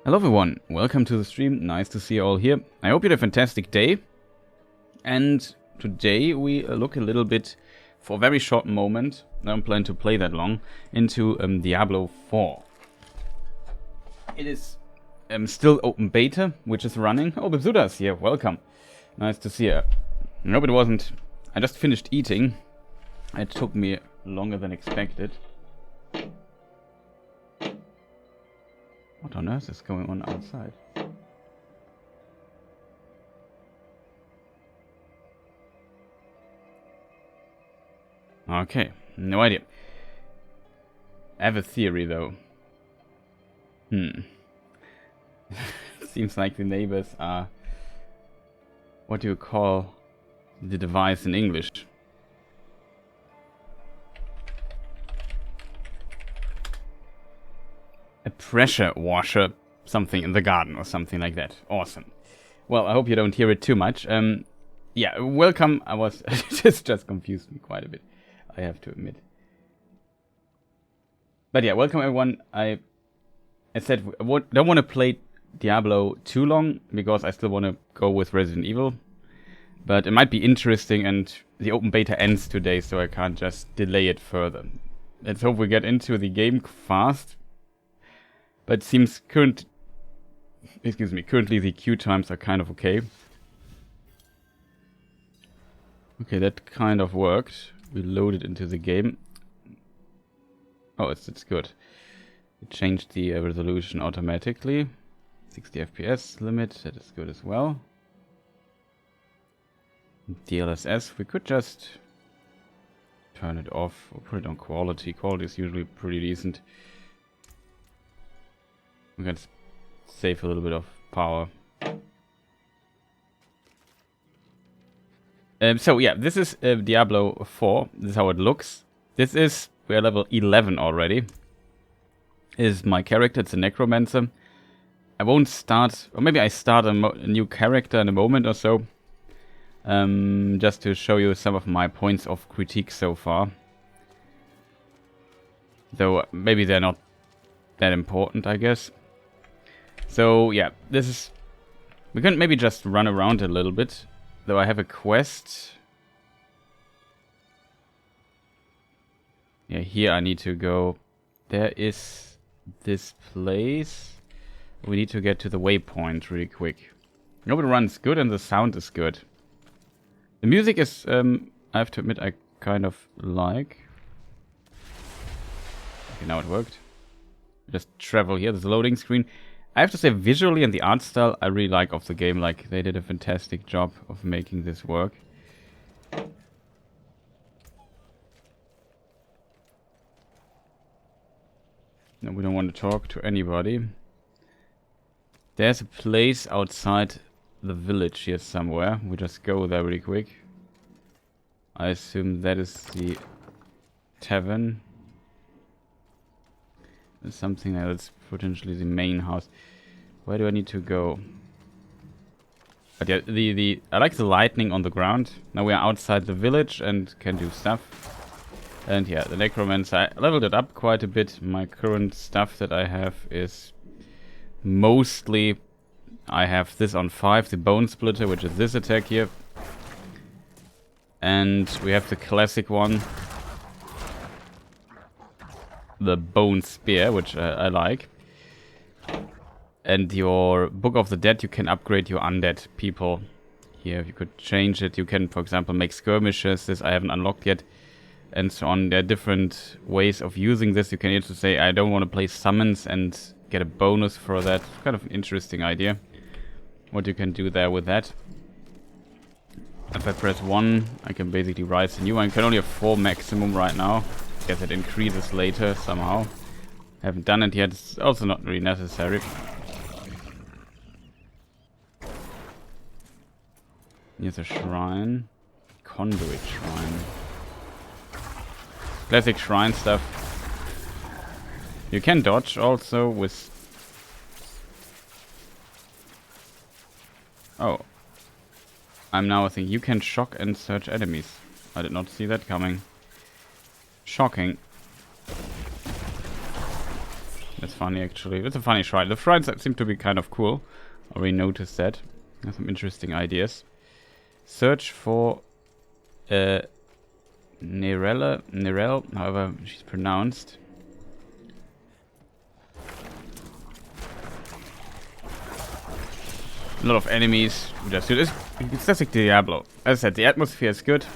Hello everyone, welcome to the stream, nice to see you all here. I hope you had a fantastic day. And today we look a little bit, for a very short moment, I don't plan to play that long, into Diablo 4. It is still open beta, which is running. Oh, Bibsuda's here, welcome. Nice to see you. I hope it wasn't... I just finished eating. It took me longer than expected. What on earth is going on outside? Okay, no idea. I have a theory though. Seems like the neighbors are... What do you call the device in English? A pressure washer, something in the garden or something like that. Awesome. Well, I hope you don't hear it too much. Yeah, welcome. I was just confused me quite a bit, I have to admit. But yeah, welcome everyone. I said I don't want to play Diablo too long because I still want to go with Resident Evil. But it might be interesting, and the open beta ends today, so I can't just delay it further. Let's hope we get into the game fast. But it seems currently the queue times are kind of okay. Okay, that kind of worked. We loaded into the game. Oh, it's good. It changed the resolution automatically. 60 FPS limit, that is good as well. DLSS, we could just turn it off or put it on quality. Quality is usually pretty decent. We can save a little bit of power. So yeah, this is Diablo 4. This is how it looks. We're level 11 already. Is my character, it's a Necromancer. I won't start, or maybe I start a new character in a moment or so. Just to show you some of my points of critique so far. Though maybe they're not that important, I guess. So yeah, we can maybe just run around a little bit. Though I have a quest. Yeah, here I need to go. There is this place. We need to get to the waypoint really quick. I hope it runs good and the sound is good. The music is, I have to admit, I kind of like. Okay, now it worked. Just travel here, there's a loading screen. I have to say, visually and the art style, I really like of the game. Like, they did a fantastic job of making this work. No, we don't want to talk to anybody. There's a place outside the village here somewhere. We just go there really quick. I assume that is the tavern. There's something else, potentially the main house. Where do I need to go? But yeah, I like the lightning on the ground. Now we are outside the village and can do stuff. And yeah, the Necromancer, I leveled it up quite a bit. My current stuff that I have is mostly... I have this on 5, the Bone Splitter, which is this attack here. And we have the classic one. The Bone Spear, which I like. And your Book of the Dead, you can upgrade your undead people. Here, you could change it. You can, for example, make skirmishes. This I haven't unlocked yet. And so on. There are different ways of using this. You can either say, I don't want to play summons and get a bonus for that. It's kind of an interesting idea. What you can do there with that. If I press 1, I can basically rise a new one. I can only have 4 maximum right now. Guess it increases later somehow. Haven't done it yet. It's also not really necessary. Here's a shrine. Conduit shrine. Classic shrine stuff. You can dodge also with... Oh. I'm now thinking you can shock and search enemies. I did not see that coming. Shocking. That's funny, actually. It's a funny shrine. The shrines seem to be kind of cool. Already noticed that. There's some interesting ideas. Search for Nerel, however she's pronounced. A lot of enemies. It's just like Diablo. As I said, the atmosphere is good.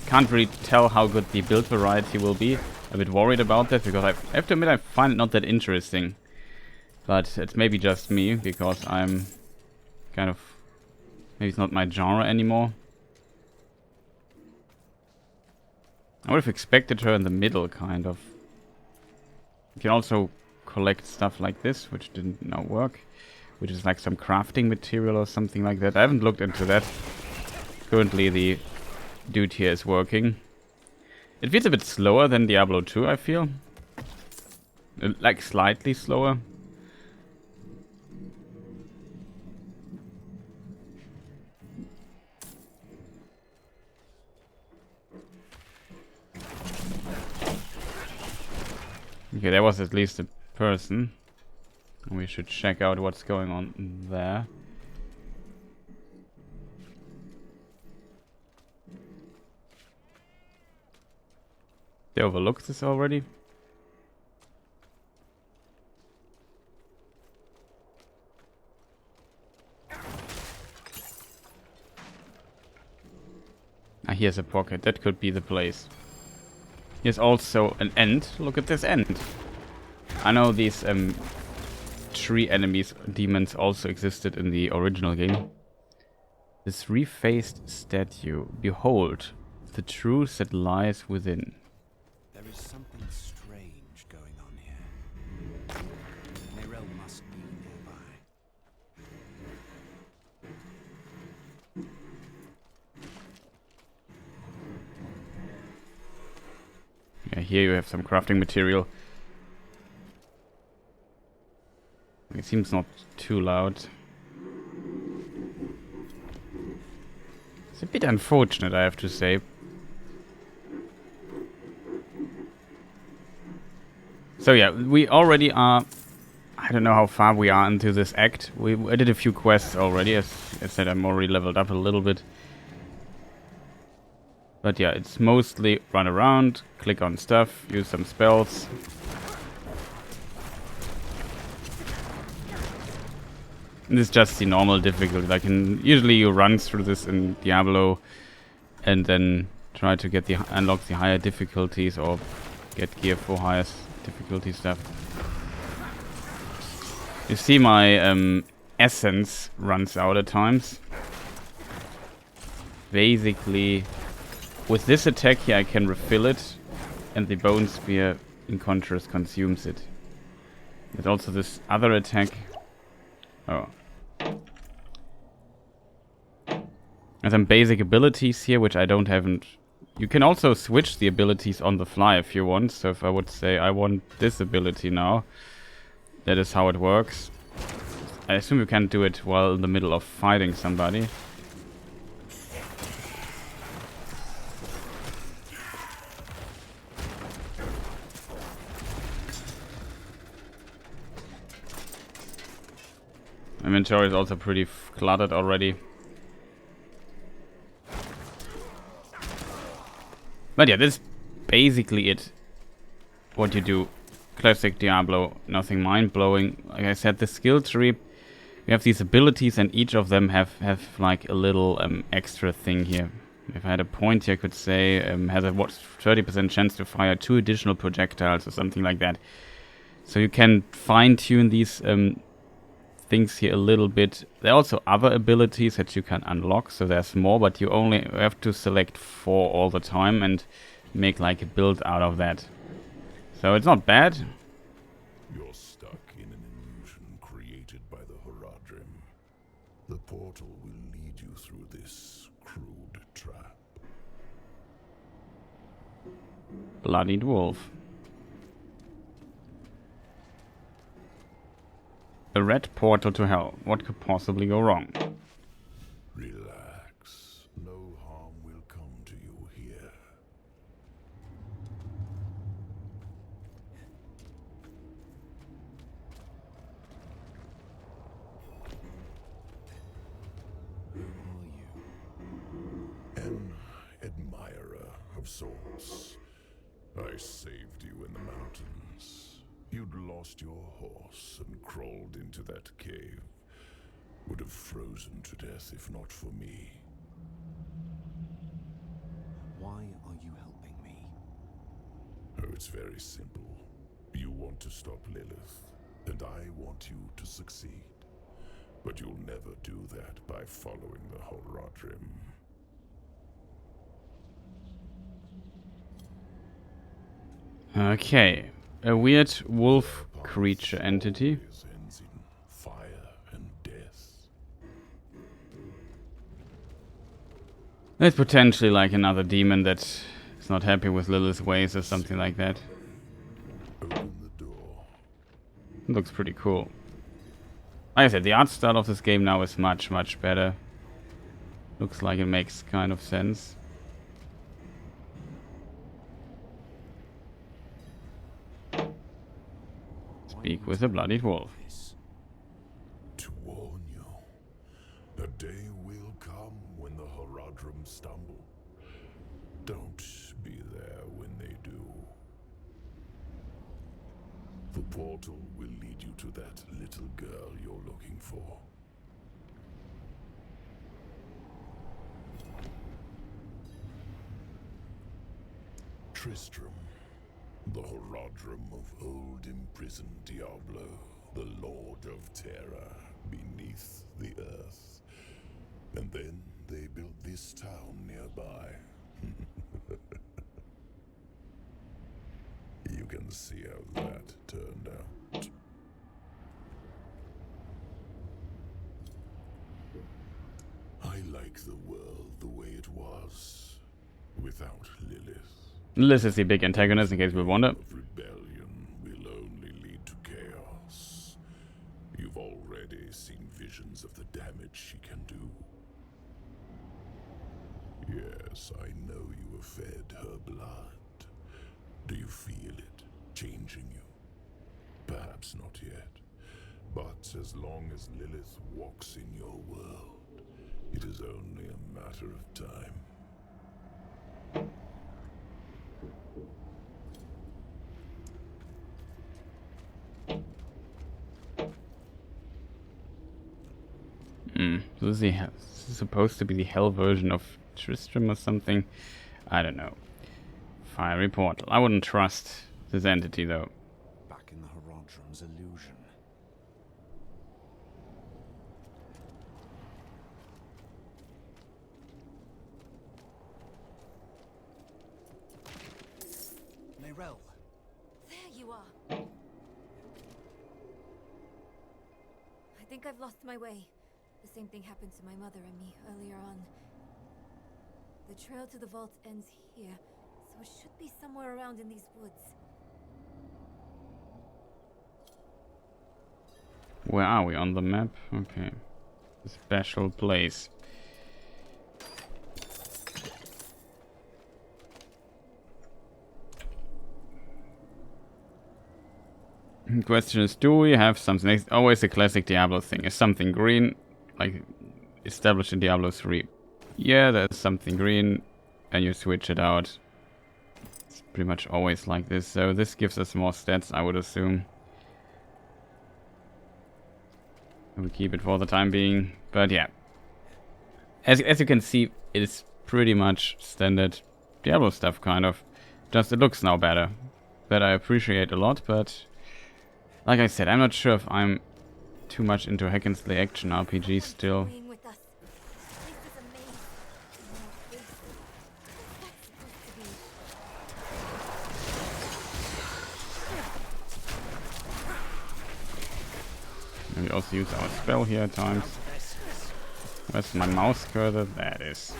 Can't really tell how good the build variety will be. A bit worried about that because I have to admit I find it not that interesting. But it's maybe just me because I'm kind of... Maybe it's not my genre anymore. I would have expected her in the middle, kind of. You can also collect stuff like this, which didn't now work. Which is like some crafting material or something like that. I haven't looked into that. Currently the dude here is working. It feels a bit slower than Diablo 2, I feel. Like slightly slower. Okay, there was at least a person. We should check out what's going on there. They overlooked this already. Ah, here's a pocket. That could be the place. Here's also an end. Look at this end. I know these tree enemies, demons, also existed in the original game. This refaced statue. Behold, the truth that lies within. There is something strange going on here. Nerel must be nearby. Yeah, here you have some crafting material. It seems not too loud. It's a bit unfortunate, I have to say. So yeah, we already are... I don't know how far we are into this act. I did a few quests already. As I said, I'm already leveled up a little bit. But yeah, it's mostly run around, click on stuff, use some spells. This is just the normal difficulty. Like usually you run through this in Diablo and then try to get unlock the higher difficulties or get gear for higher difficulty stuff. You see my essence runs out at times. Basically, with this attack here I can refill it and the bone spear in contrast consumes it. There's also this other attack. Oh. There's some basic abilities here, which I haven't... You can also switch the abilities on the fly if you want. So if I would say I want this ability now, that is how it works. I assume you can't do it while in the middle of fighting somebody. Inventory is also pretty cluttered already. But yeah, this is basically it. What you do. Classic Diablo, nothing mind-blowing. Like I said, the skill tree, you have these abilities and each of them have like a little extra thing here. If I had a point here, I could say has a 30% chance to fire 2 additional projectiles or something like that. So you can fine-tune these things here a little bit. There are also other abilities that you can unlock, so there's more, but you only have to select 4 all the time and make like a build out of that. So it's not bad. You're stuck in an illusion created by the Horadrim. The portal will lead you through this crude trap. Bloodied wolf. A red portal to hell. What could possibly go wrong? Relax. No harm will come to you here. sorts. I saved you in the mountains. You'd lost your horse and crawled into that cave. Would have frozen to death if not for me. Why are you helping me? Oh, it's very simple. You want to stop Lilith, and I want you to succeed. But you'll never do that by following the Horadrim. Okay. A weird wolf creature entity. Always ends in fire and death. It's potentially like another demon that is not happy with Lilith's ways or something like that. Open the door. Looks pretty cool. Like I said, the art style of this game now is much, much better. Looks like it makes kind of sense. Speak with a bloodied wolf. To warn you, a day will come when the Horadrim stumble. Don't be there when they do. The portal will lead you to that little girl you're looking for. Tristram, the Horadrim of old imprisoned Diablo, the Lord of Terror beneath the earth. And then they built this town nearby. You can see how that turned out. I like the world the way it was, without Lilith. Lilith is the big antagonist in case we wonder. Of rebellion will only lead to chaos. You've already seen visions of the damage she can do. Yes, I know you have fed her blood. Do you feel it changing you? Perhaps not yet. But as long as Lilith walks in your world, it is only a matter of time. So this is supposed to be the hell version of Tristram or something. I don't know. Fiery portal. I wouldn't trust this entity though. Back in the Horadrim's illusion. Nerel. There you are. I think I've lost my way. The same thing happened to my mother and me earlier on. The trail to the vault ends here, so it should be somewhere around in these woods. Where are we on the map? Okay. A special place. Question is, do we have something? It's always a classic Diablo thing. Is something green, like established in Diablo 3? Yeah, there's something green, and you switch it out. It's pretty much always like this. So this gives us more stats, I would assume. We keep it for the time being, but yeah. As you can see, it is pretty much standard Diablo stuff, kind of. Just it looks now better. That I appreciate a lot, but like I said, I'm not sure if I'm too much into hack and slay action RPG still. Playing with us. This is a maze. No, this- what's that supposed to be? And we also use our spell here at times. Where's my mouse cursor? There it is.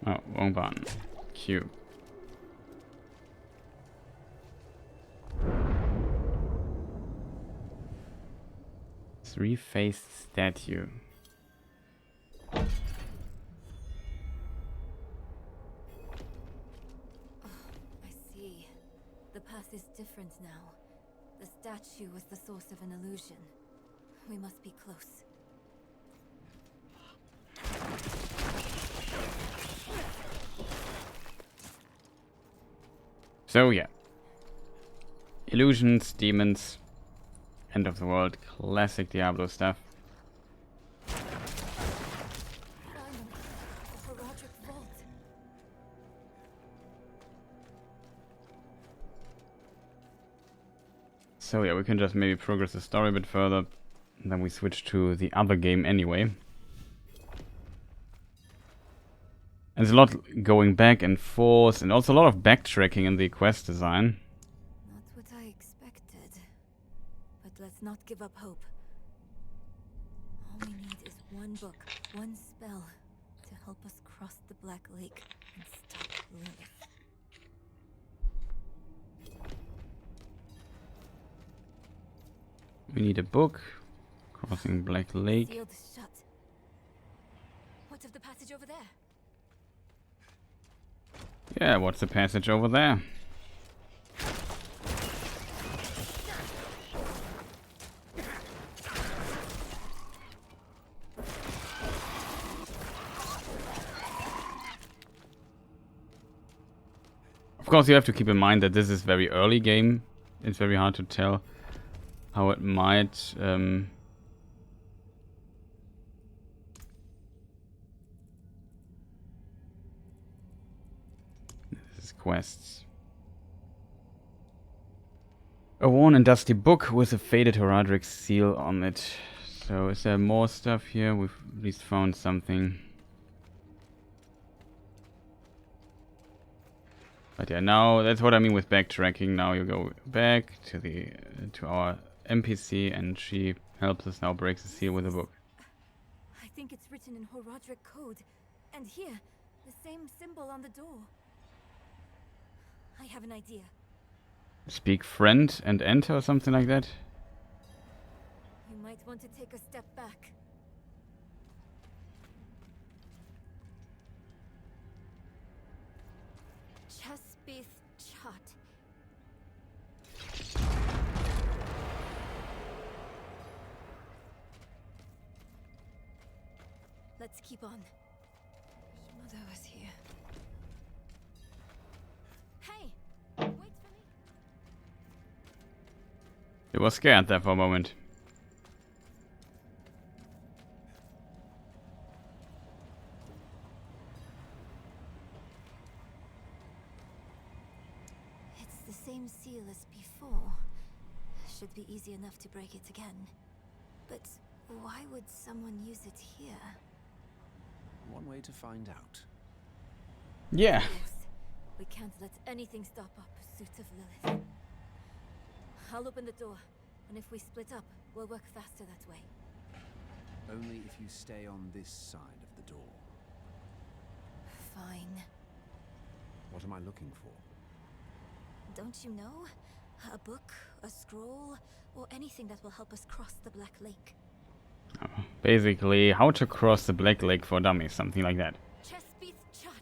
Oh, wrong button. Q. Three-faced statue. different now. The statue was the source of an illusion. We must be close. So yeah. Illusions, demons, end of the world, classic Diablo stuff. Finally, the Horadric Vault. So yeah, we can just maybe progress the story a bit further. And then we switch to the other game anyway. And there's a lot going back and forth, and also a lot of backtracking in the quest design. Not what I expected. But let's not give up hope. All we need is one book, one spell, to help us cross the Black Lake and stop Lilith. We need a book. Crossing Black Lake. Sealed shut. What of the passage over there? Yeah, what's the passage over there? Of course, you have to keep in mind that this is very early game. It's very hard to tell how it might this is quests. A worn and dusty book with a faded Horadric seal on it. So is there more stuff here? We've at least found something. But yeah, now that's what I mean with backtracking. Now you go back to the to our NPC, and she helps us now break the seal with a book. I think it's written in Horadric code. And here, the same symbol on the door. I have an idea. Speak friend and enter or something like that. You might want to take a step back. Chespith Chut. Let's keep on. Mother was here. Hey! Wait for me! You were scared there for a moment. It's the same seal as before. Should be easy enough to break it again. But why would someone use it here? One way to find out. Yeah. Yes, we can't let anything stop our pursuit of Lilith. I'll open the door, and if we split up, we'll work faster that way. Only if you stay on this side of the door. Fine. What am I looking for? Don't you know? A book, a scroll, or anything that will help us cross the Black Lake. Basically, how to cross the Black Lake for dummies, something like that. Chespith Chut!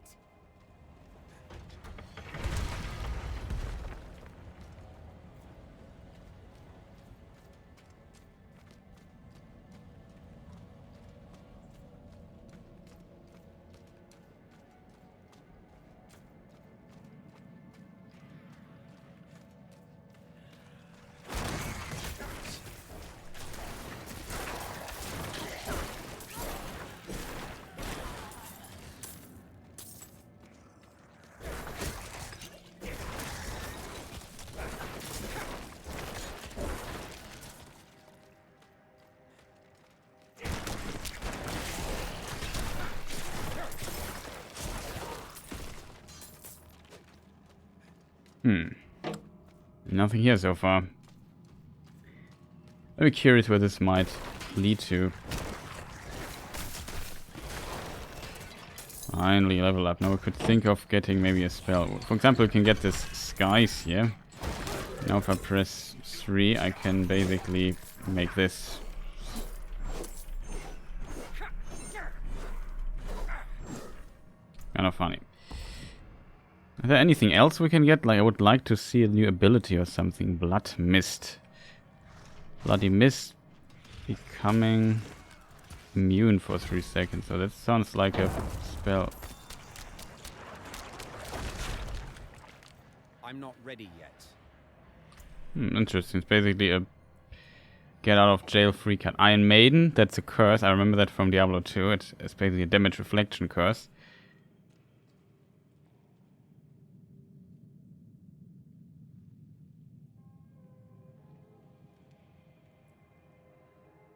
Nothing here so far. Very curious where this might lead to. Finally level up. Now we could think of getting maybe a spell. For example, we can get this skies here. Now if I press 3, I can basically make this. Kind of funny. Is there anything else we can get? Like, I would like to see a new ability or something. Blood Mist. Bloody Mist becoming immune for 3 seconds. So that sounds like a spell. I'm not ready yet. Interesting. It's basically a get out of jail free card. Iron Maiden, that's a curse. I remember that from Diablo 2. It's basically a damage reflection curse.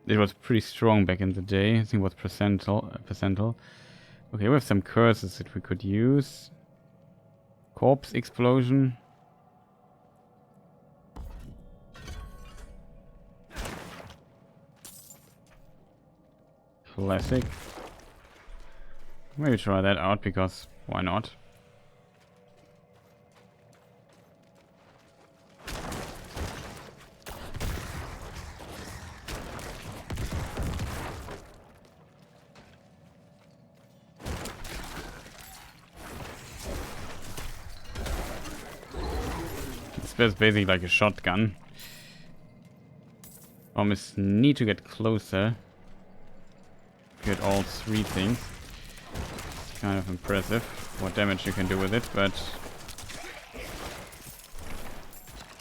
It was pretty strong back in the day. I think it was percentile. Okay, we have some curses that we could use. Corpse Explosion. Classic. Maybe try that out, because why not? It's basically like a shotgun. Almost need to get closer. Get all 3 things. It's kind of impressive what damage you can do with it, but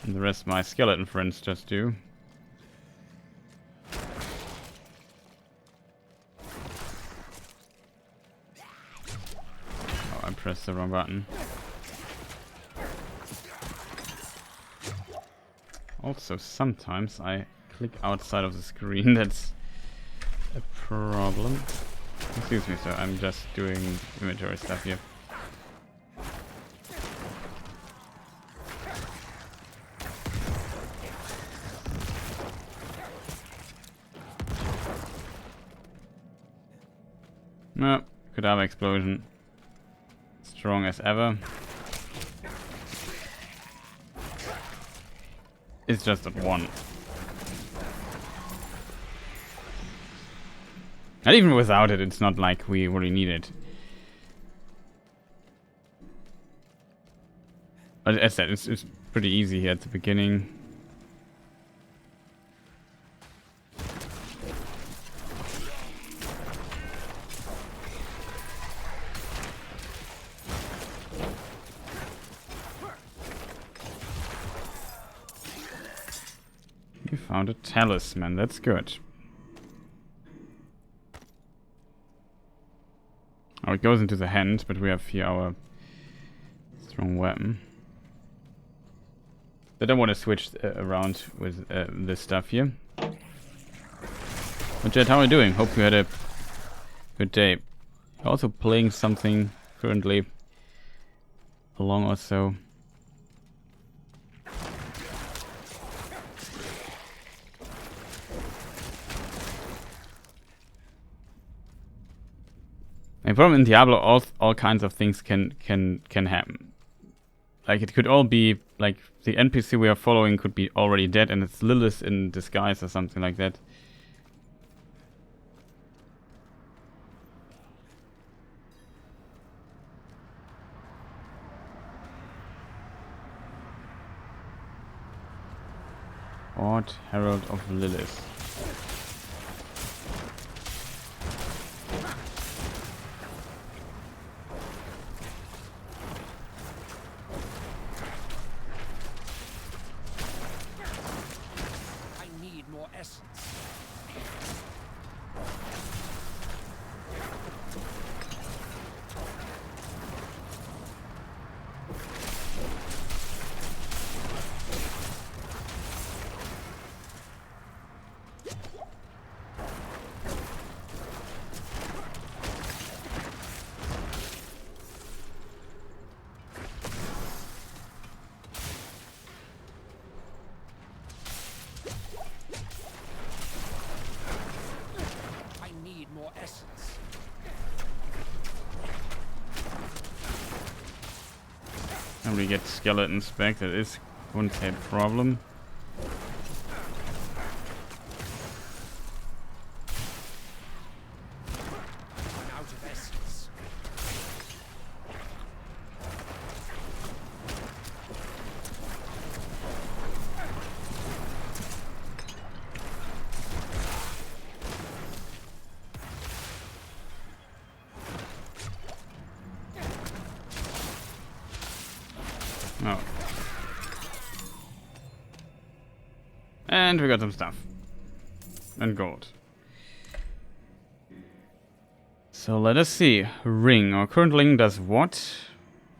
the rest my skeleton friends just do. Oh, I pressed the wrong button. Also, sometimes I click outside of the screen. That's a problem. Excuse me, sir. I'm just doing inventory stuff here. No, could have explosion. Strong as ever. It's just at 1. And even without it, it's not like we really need it. But as I said, it's pretty easy here at the beginning. You found a talisman, that's good. Oh, it goes into the hand, but we have here our strong weapon. I don't want to switch around with this stuff here. But Jet, how are you doing? Hope you had a good day. Also playing something currently along or so. The problem in Diablo, all kinds of things can happen. Like, it could all be like the NPC we are following could be already dead, and it's Lilith in disguise or something like that. Lord Herald of Lilith. And we get skeletons back, that is wouldn't say a problem. And we got some stuff. And gold. So let us see. Ring. Our current ring does what?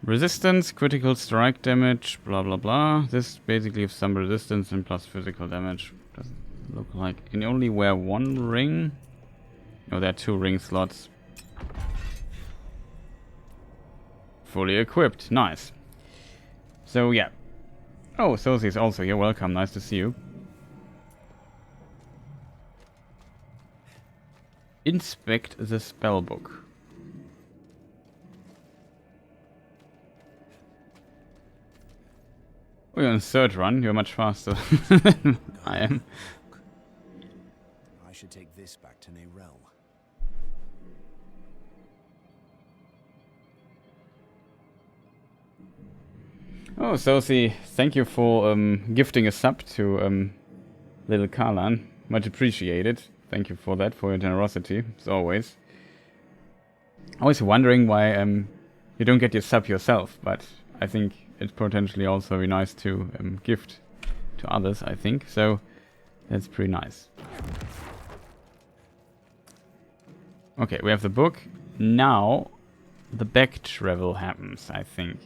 Resistance, critical strike damage, blah blah blah. This basically gives some resistance and plus physical damage. Doesn't look like. You can only wear one ring. Oh, there are 2 ring slots. Fully equipped. Nice. So yeah. Oh, Sosie's also here. Welcome. Nice to see you. Inspect the spellbook. Oh, you're on 3rd run. You're much faster than I am. I should take this back to Nerel. Oh, Sosie, thank you for gifting a sub to Little Karlan. Much appreciated. Thank you for that, for your generosity, as always. Always wondering why you don't get your sub yourself, but I think it's potentially also very nice to gift to others, I think. So that's pretty nice. Okay, we have the book. Now the back travel happens, I think.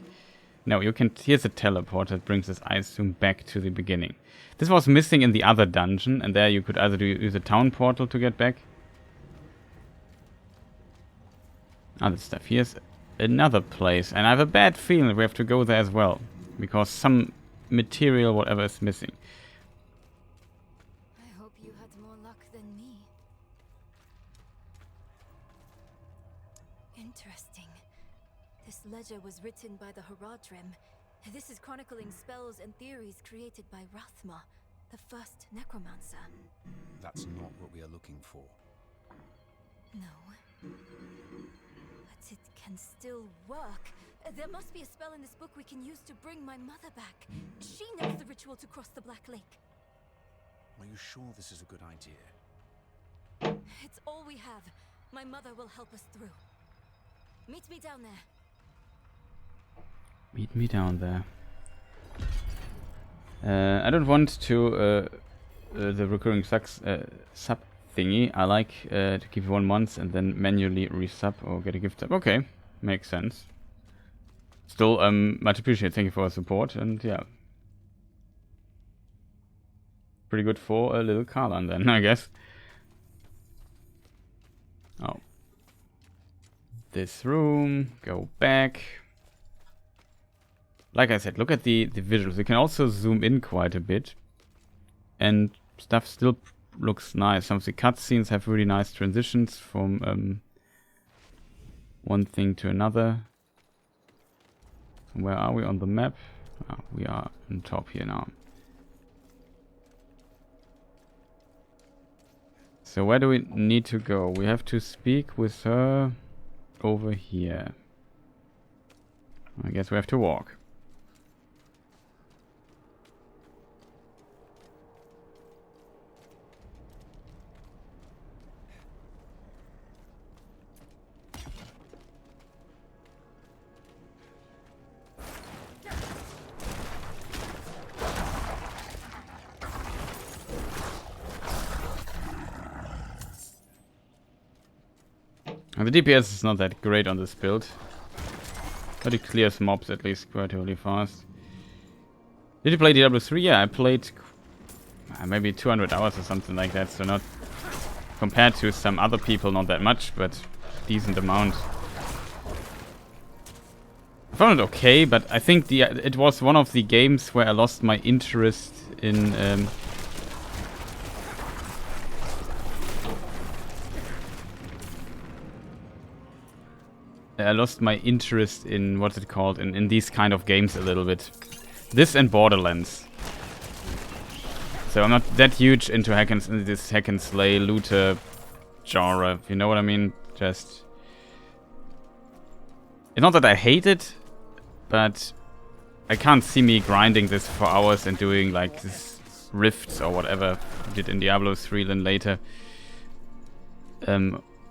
No, you can... Here's a teleport that brings us, I assume, back to the beginning. This was missing in the other dungeon, and there you could either use a town portal to get back. Other stuff. Here's another place, and I have a bad feeling that we have to go there as well. Because some material, whatever, is missing. I hope you had more luck than me. Interesting. This ledger was written by the Haradrim. This is chronicling spells and theories created by Rathma, the first necromancer. That's not what we are looking for. No. But it can still work. There must be a spell in this book we can use to bring my mother back. She knows the ritual to cross the Black Lake. Are you sure this is a good idea? It's all we have. My mother will help us through. Meet me down there. Meet me down there. I don't want to the recurring sub thingy. I like to give 1 month and then manually resub or get a gift sub. Okay, makes sense. Still, much appreciated. Thank you for your support, and yeah, pretty good for a little Karlan then, I guess. Oh, this room. Go back. Like I said, look at the visuals. You can also zoom in quite a bit. And stuff still looks nice. Some of the cutscenes have really nice transitions from one thing to another. Where are we on the map? Oh, we are on top here now. So where do we need to go? We have to speak with her over here. I guess we have to walk. And the DPS is not that great on this build, but it clears mobs at least quite really fast. Did you play Diablo 3? Yeah, I played maybe 200 hours or something like that, so not compared to some other people, not that much, but decent amount. I found it okay, but I think it was one of the games where I lost my interest in what's it called, in these kind of games a little bit. This and Borderlands. So I'm not that huge into this hack and slay looter genre, if you know what I mean. Just, it's not that I hate it, but I can't see me grinding this for hours and doing like this rifts or whatever I did in Diablo 3 then later,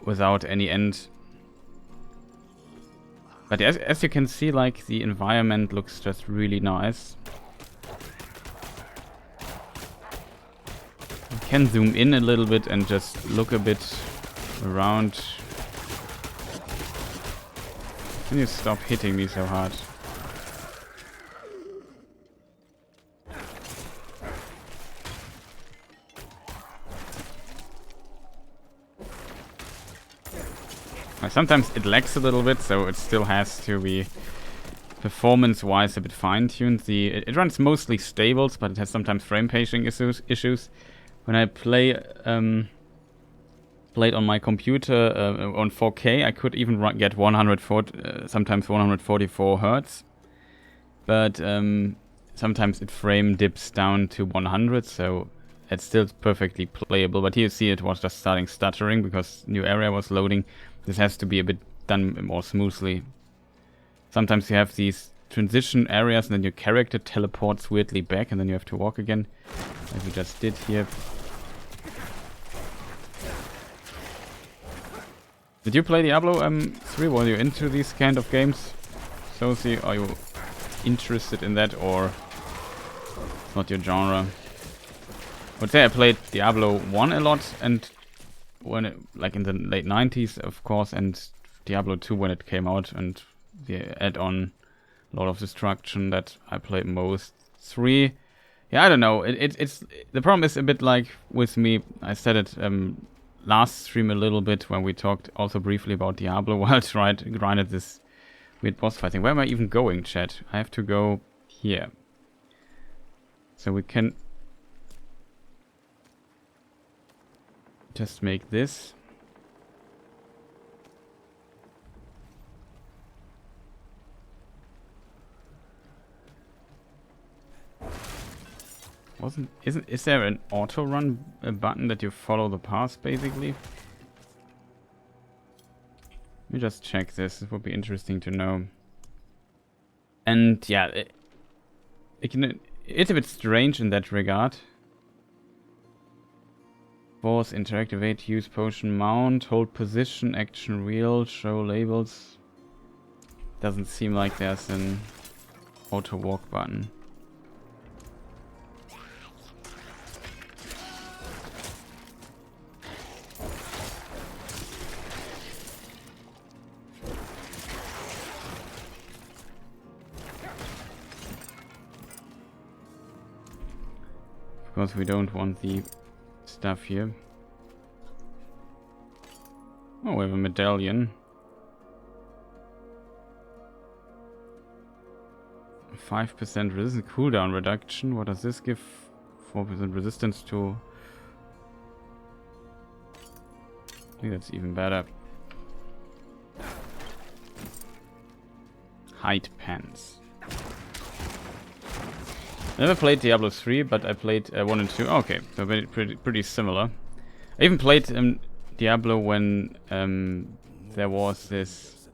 without any end. But as you can see, like, the environment looks just really nice. can zoom in a little bit and just look a bit around. Can you stop hitting me so hard? Sometimes it lags a little bit, so it still has to be performance-wise a bit fine-tuned. It runs mostly stables, but it has sometimes frame paging issues. When I played on my computer on 4K, I could even get 104, sometimes 144 Hertz. But sometimes it frame dips down to 100, so it's still perfectly playable. But here you see it was just starting stuttering because new area was loading. This has to be a bit done more smoothly. Sometimes you have these transition areas and then your character teleports weirdly back and then you have to walk again, as we just did here. Did you play Diablo 3? Were you into these kind of games? Sophie, are you interested in that or not your genre? I would say I played Diablo 1 a lot, and when it, like in the late 90s, of course, and Diablo 2 when it came out, and the add-on Lord of Destruction that I played most. 3, yeah, I don't know. It's the problem is a bit like with me. I said it last stream a little bit when we talked also briefly about Diablo while I grinded this weird boss fighting. Where am I even going, chat? I have to go here. So we can just make this. Is there an auto run button that you follow the path basically? Let me just check this. It would be interesting to know. And yeah, it's a bit strange in that regard. Force, interactivate, use potion, mount, hold position, action wheel, show labels. Doesn't seem like there's an auto walk button. Of course, we don't want the stuff here. Oh, we have a medallion. 5% resistance cooldown reduction. What does this give? 4% resistance to... I think that's even better. Hide pants. I never played Diablo 3, but I played 1 and 2. Okay, so pretty similar. I even played Diablo when there was this...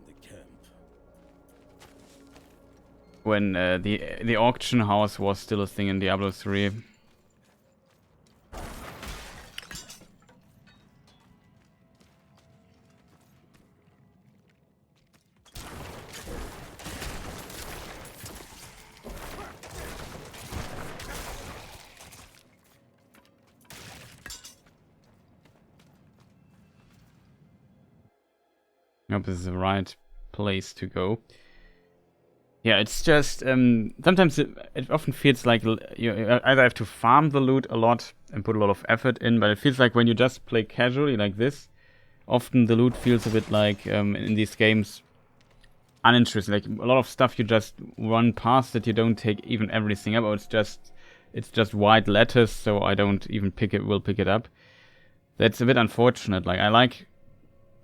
When the auction house was still a thing in Diablo 3. I hope this is the right place to go. Yeah, it's just sometimes it often feels like you either have to farm the loot a lot and put a lot of effort in, but it feels like when you just play casually like this, often the loot feels a bit like in these games uninteresting. Like a lot of stuff you just run past that you don't take even everything up, or it's just white letters, so I don't even pick it up. That's a bit unfortunate. Like I like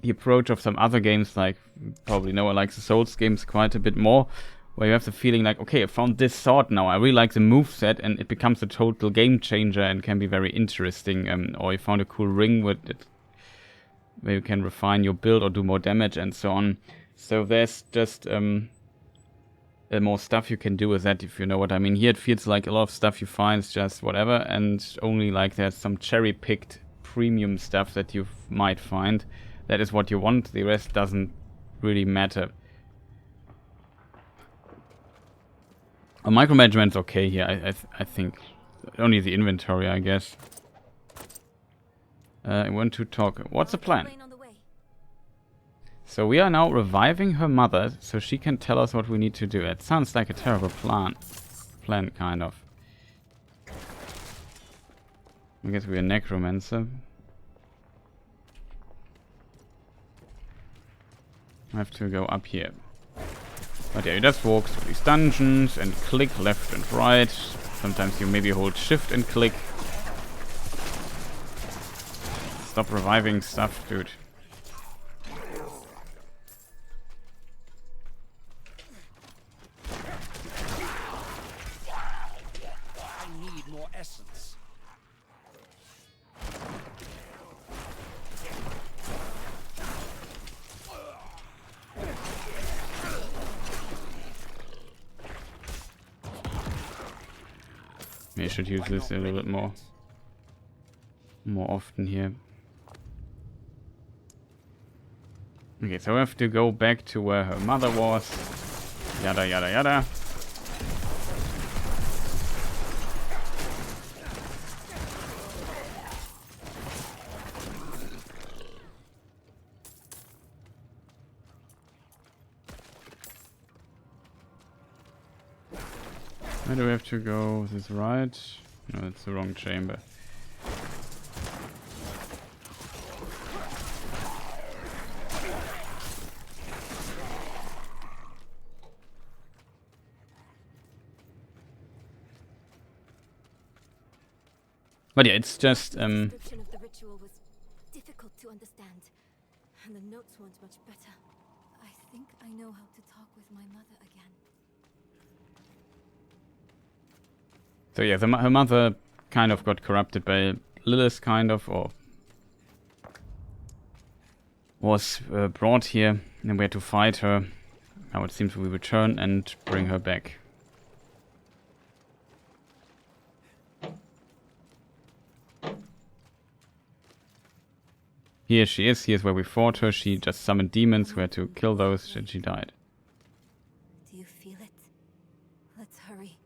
the approach of some other games, like probably know I like the Souls games quite a bit more, where you have the feeling like, okay, I found this sword now, I really like the moveset, and it becomes a total game changer and can be very interesting. Or you found a cool ring with it, where you can refine your build or do more damage and so on. So there's just more stuff you can do with that, if you know what I mean. Here it feels like a lot of stuff you find is just whatever, and only like there's some cherry-picked premium stuff that you might find. That is what you want, the rest doesn't really matter. Micromanagement's okay here, I think. Only the inventory, I guess. I want to talk. What's the plan? Plane on the way. So we are now reviving her mother so she can tell us what we need to do. It sounds like a terrible plan. Plan, kind of. I guess we're a necromancer. I have to go up here. But yeah, you just walk through these dungeons and click left and right. Sometimes you maybe hold shift and click. Stop reviving stuff, dude. I need more essence. Maybe I should use this a little bit more often here. Okay, so I have to go back to where her mother was. Yada yada yada. Where do we have to go? Is this right? No, it's the wrong chamber. But yeah, it's just Description of the ritual was difficult to understand, and the notes weren't much better. I think I know how to talk with my mother again. so yeah, her mother kind of got corrupted by Lilith, kind of, or was brought here, and we had to fight her. Now it seems we return and bring her back. Here she is. Here's where we fought her. She just summoned demons. We had to kill those, and she died. Do you feel it? Let's hurry.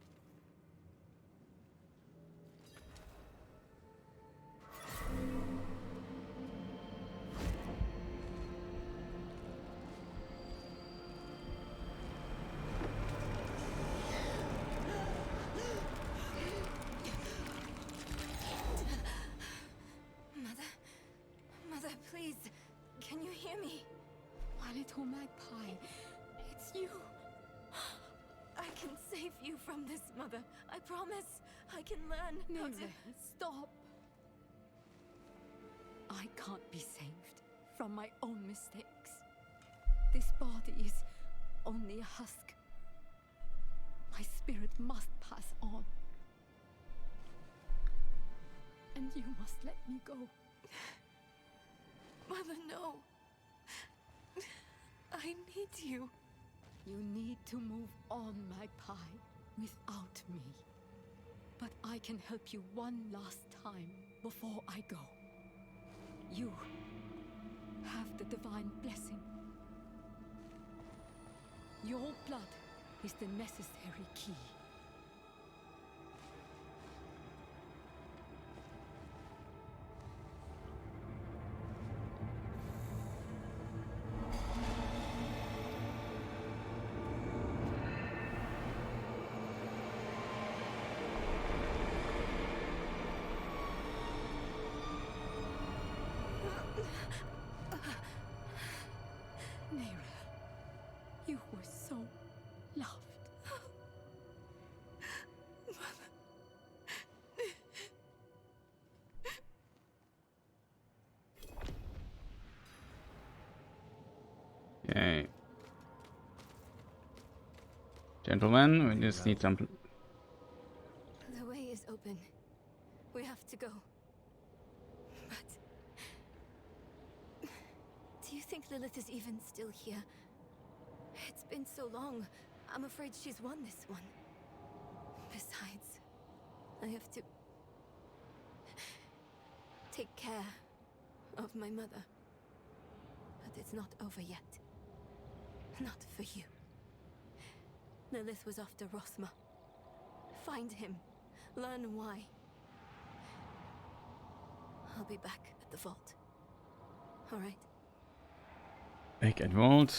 Mother, please. Can you hear me? My little magpie, it's you. I can save you from this, Mother. I promise. I can learn how No, to... stop. I can't be saved from my own mistakes. This body is only a husk. My spirit must pass on. And you must let me go. Mother, no. I need you. You need to move on, magpie, without me. But I can help you one last time before I go. You have the divine blessing. Your blood is the necessary key. You were so loved. Okay. Gentlemen, we just need some... The way is open. We have to go. But... do you think Lilith is even still here? It's been so long. I'm afraid she's won this one. Besides, I have to... take care of my mother. But it's not over yet. Not for you. Lilith was after Rothma. Find him. Learn why. I'll be back at the vault. All right. Back at vault.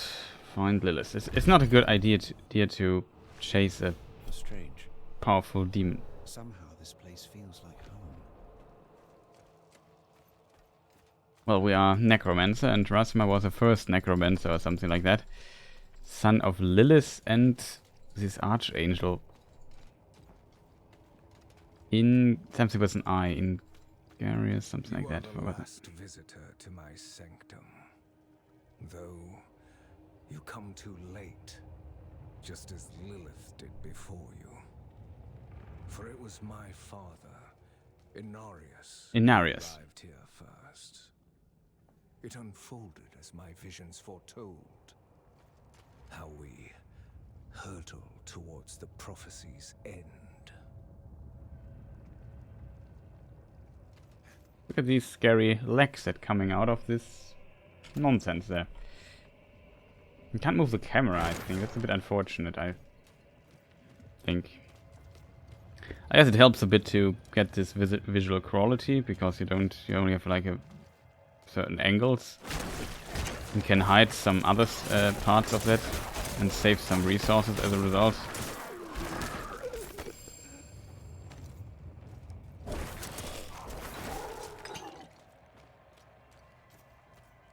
Find Lilith. It's not a good idea to chase a Strange. powerful demon. Somehow this place feels like home. Well, we are Necromancer, and Rasma was the first Necromancer or something like that. Son of Lilith and this Archangel. In something with an I. In Garius, something like that. You are the Forgotten. last visitor to my sanctum. Though you come too late, just as Lilith did before you. For it was my father, Inarius, who Inarius. arrived here first. It unfolded as my visions foretold. How we hurtle towards the prophecy's end. Look at these scary legs that coming out of this nonsense there. You can't move the camera, I think. That's a bit unfortunate, I think. I guess it helps a bit to get this visual quality, because you only have like a certain angles. You can hide some other parts of that and save some resources as a result.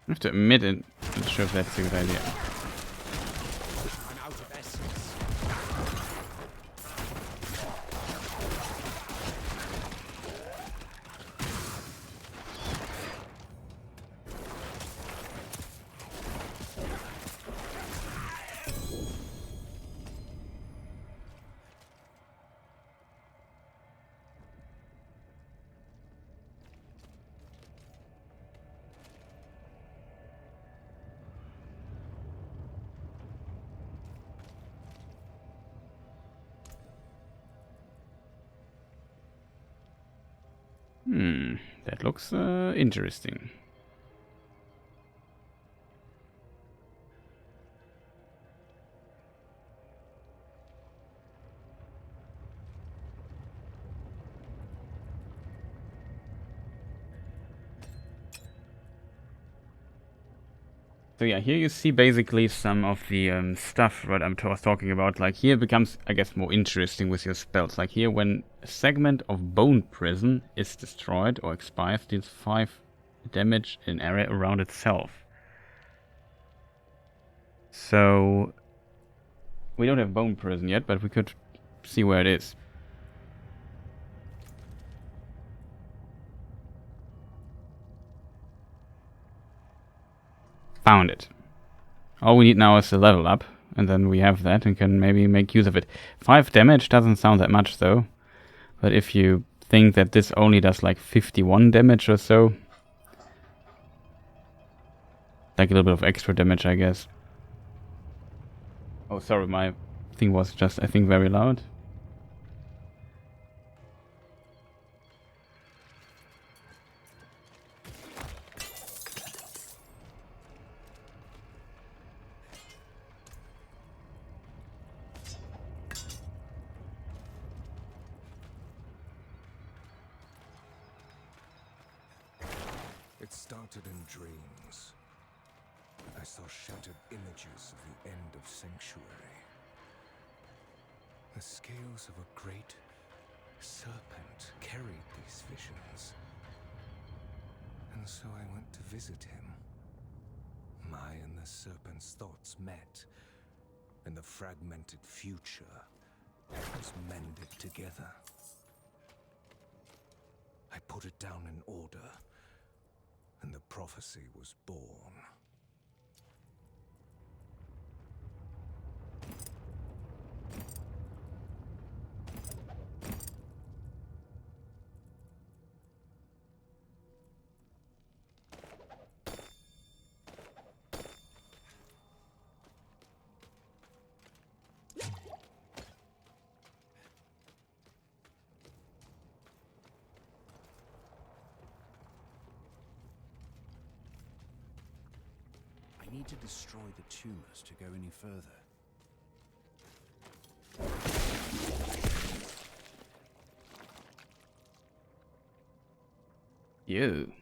I have to admit it. I'm not sure if that's a good idea. I'm out of essence. That looks interesting. So yeah, here you see basically some of the stuff that I was talking about. Like here it becomes, I guess, more interesting with your spells. Like here, when a segment of Bone Prison is destroyed or expires, deals 5 damage in area around itself. So we don't have Bone Prison yet, but we could see where it is. Found it. All we need now is a level up, and then we have that and can maybe make use of it. 5 damage doesn't sound that much though, but if you think that this only does like 51 damage or so, like a little bit of extra damage, I guess. Oh, sorry, my thing was just, I think, very loud. It started in dreams. I saw shattered images of the end of Sanctuary. The scales of a great serpent carried these visions. And so I went to visit him. My and the serpent's thoughts met, and the fragmented future was mended together. I put it down in order, and the prophecy was born. I need to destroy the tumors to go any further. You.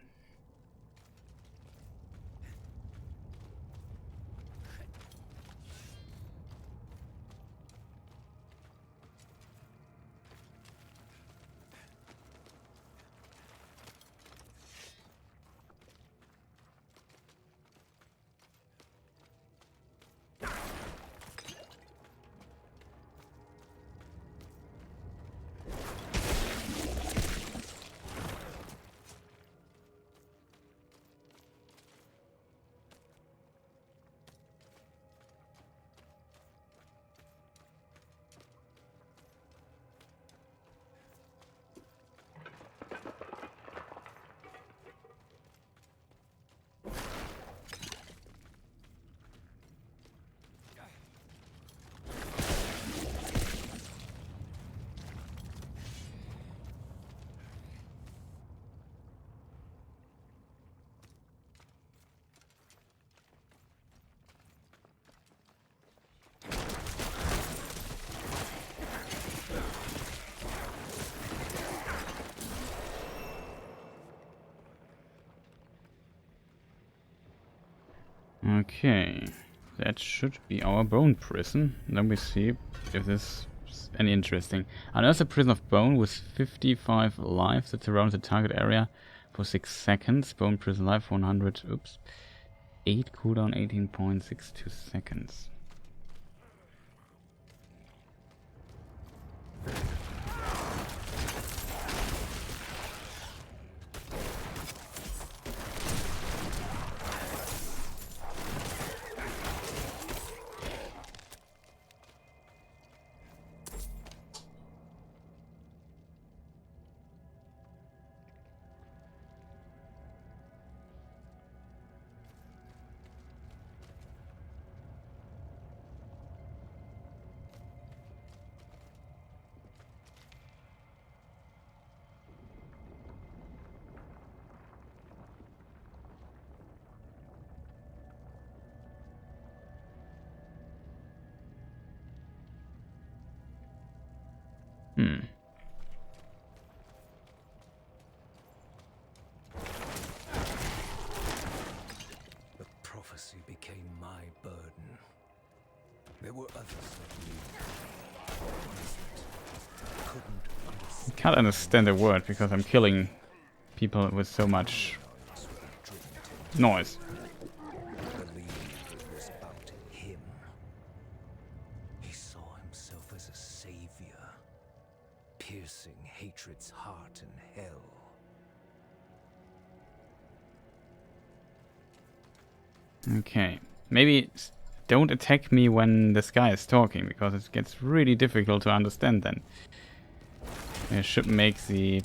Okay, that should be our bone prison. Then we see if this is any interesting. Another prison of bone with 55 lives that surrounds the target area for 6 seconds. Bone prison life 100. Oops. 8 cooldown 18.62 seconds. The prophecy became my burden. There were others like me. Couldn't understand. Can't understand a word because I'm killing people with so much noise. Believed it was about him. He saw himself as a savior, piercing hatred's heart in hell. Okay, maybe don't attack me when this guy is talking, because it gets really difficult to understand then. I should make the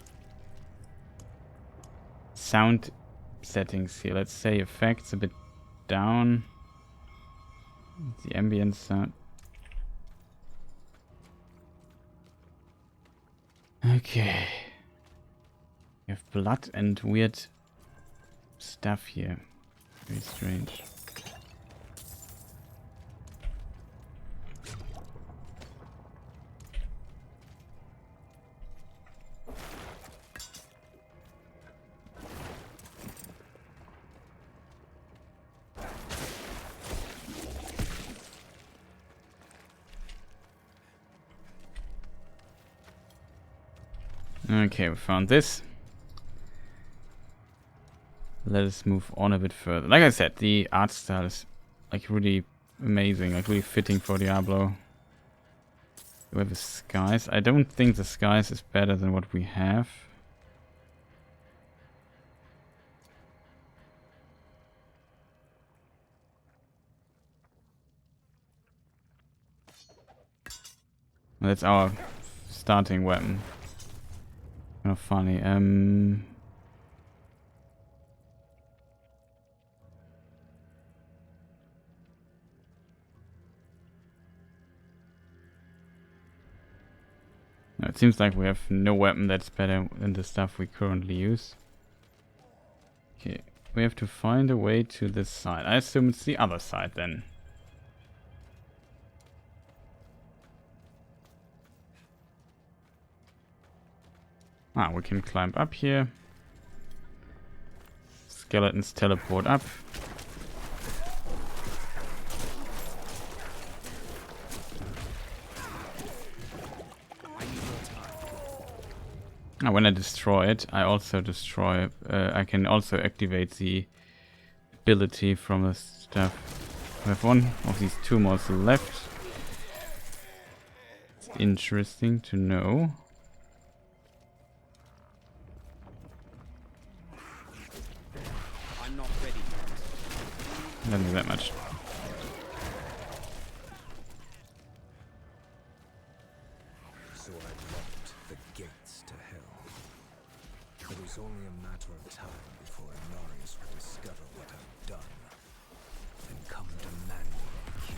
sound settings here. Let's say effects a bit down. The ambient sound. Okay. We have blood and weird stuff here. Very strange. Okay, we found this. Let us move on a bit further. Like I said, the art style is like really amazing, like really fitting for Diablo. We have the skies. I don't think the skies is better than what we have. That's our starting weapon. Kind of funny. No, it seems like we have no weapon that's better than the stuff we currently use. Okay, we have to find a way to this side. I assume it's the other side then. Ah, we can climb up here. Skeletons teleport up. When I destroy it, I also destroy. I can also activate the ability from the stuff. I have one of these tumors left. It's interesting to know. I'm not ready. Doesn't do that much. So I locked the gates to hell. It was only a matter of time before Anarius would discover what I've done and come demanding a key.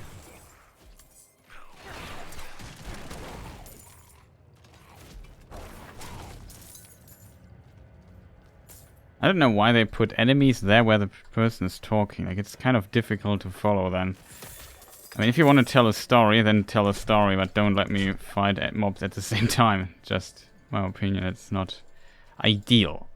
I don't know why they put enemies there where the person is talking. Like, it's kind of difficult to follow then. I mean, if you want to tell a story, then tell a story, but don't let me fight mobs at the same time. Just my opinion, it's not ideal.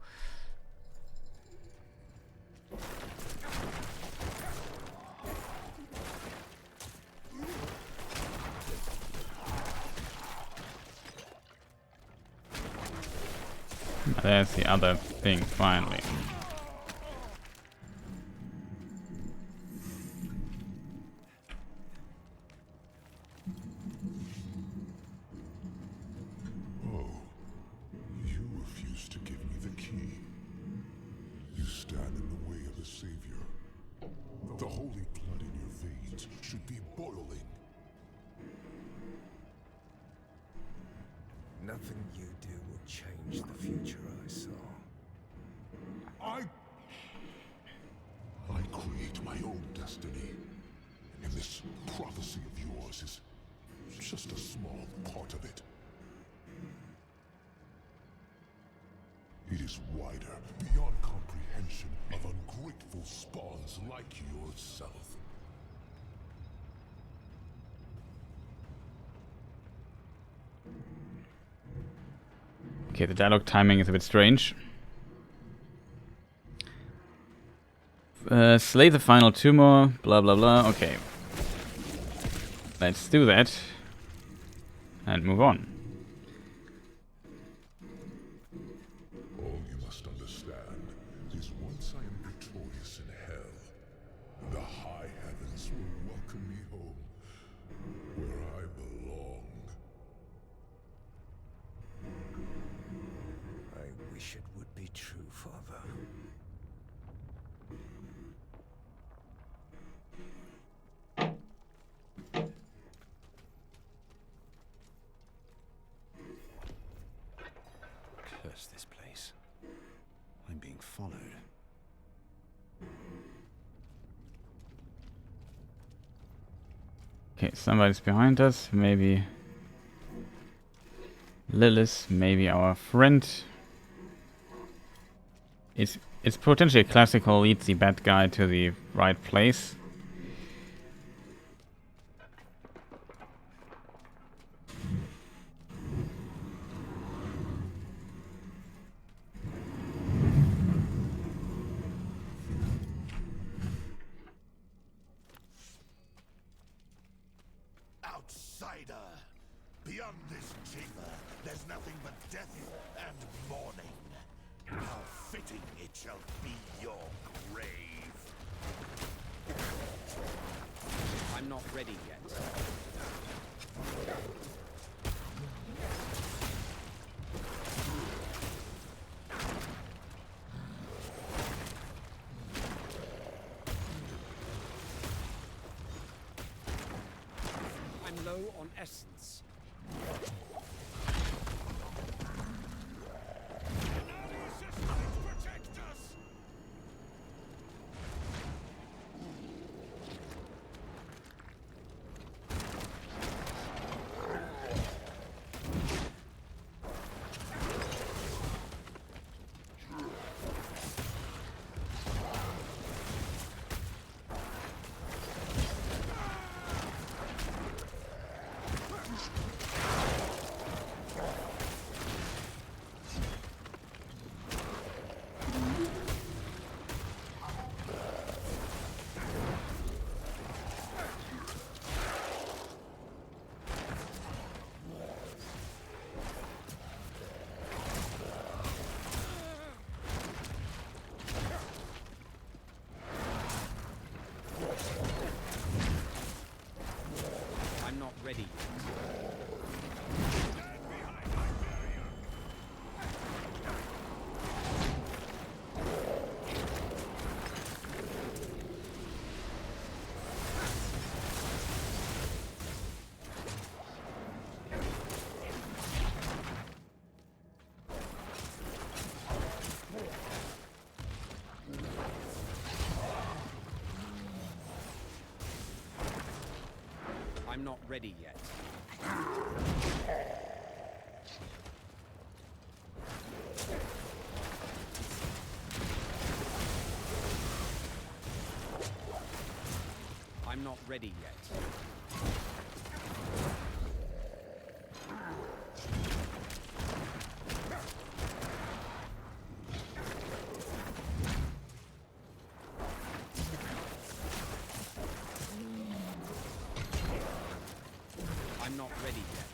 there's the other thing, finally. Oh, you refuse to give me the key. You stand in the way of a savior. The holy blood in your veins should be boiling. Nothing you do will change the future I saw. I create my own destiny. And this prophecy of yours is just a small part of it. It is wider, beyond comprehension of ungrateful spawns like yourself. Okay, the dialogue timing is a bit strange. Slay the final tumor, blah blah blah. Okay. Let's do that. And move on. All you must understand is once I am victorious in hell, the high heavens will welcome me home, where I belong. I wish it would be true, Father. Curse this place. I'm being followed. Okay, somebody's behind us. Maybe Lilith, maybe our friend. It's potentially a classical leads the bad guy to the right place. Outsider! Beyond this chamber, there's nothing but death and mourning. How fitting it shall be your grave. I'm not ready yet. I'm low on essence. Protect us! I'm not ready yet. I'm not ready yet. I'm not ready yet. I'm not ready yet.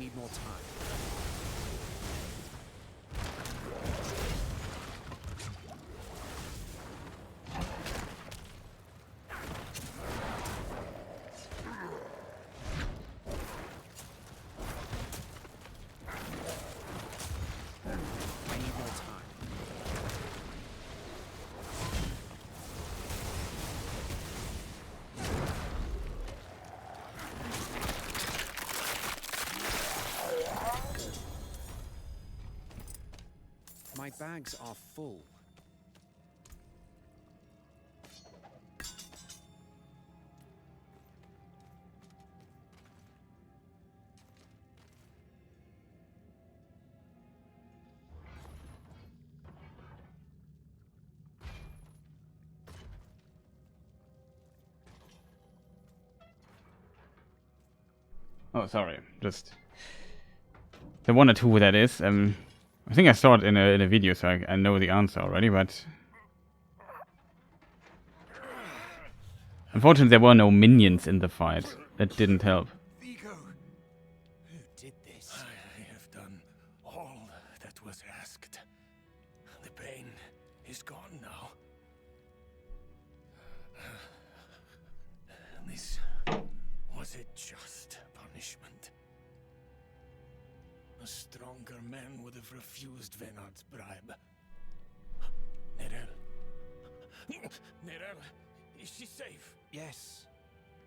need more time. I need more time. My bags are full. Oh, sorry. Just the one or two that is. I think I saw it in a video, so I know the answer already. But unfortunately, there were no minions in the fight. That didn't help. Vigo, who did this? I have done all that was asked. The pain is gone now. This was a just punishment. A stronger man would have refused Venard's bribe. Nerel. Nerel, is she safe? Yes,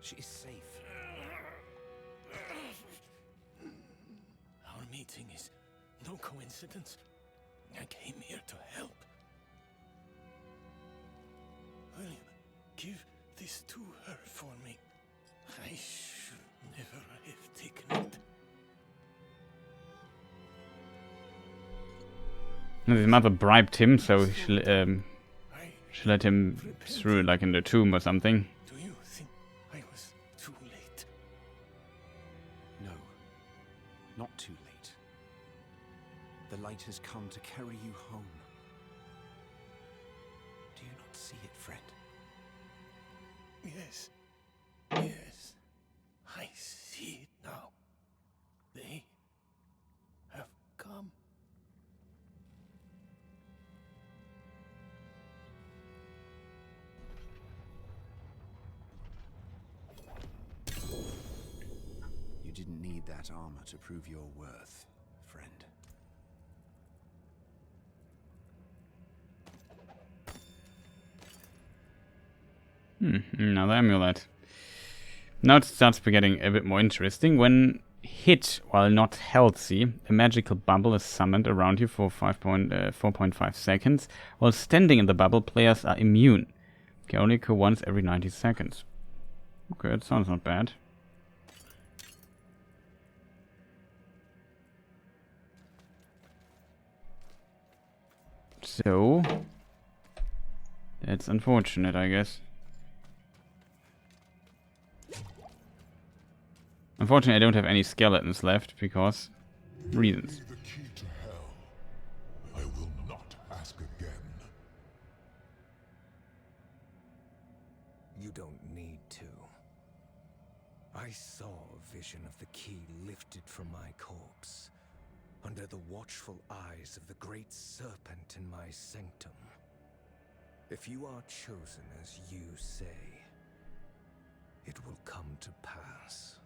she is safe. Our meeting is no coincidence. I came here to help. Will you give this to her for me? I should never have taken it. His mother bribed him, so she I let him through, like in the tomb or something. Do you think I was too late? No, not too late. The light has come to carry you home. Do you not see it, friend? Yes. Yes. I see it now. They have come. You didn't need that armor to prove your worth, friend. Another amulet. Now it starts getting a bit more interesting. When hit while not healthy, a magical bubble is summoned around you for 4.5 seconds. While standing in the bubble, players are immune. Can only occur once every 90 seconds. Okay, that sounds not bad. So, that's unfortunate, I guess. Unfortunately, I don't have any skeletons left because reasons. The key to hell. I will not ask again. You don't need to. I saw a vision of the key lifted from my corpse, under the watchful eyes of the great serpent in my sanctum. If you are chosen as you say, it will come to pass.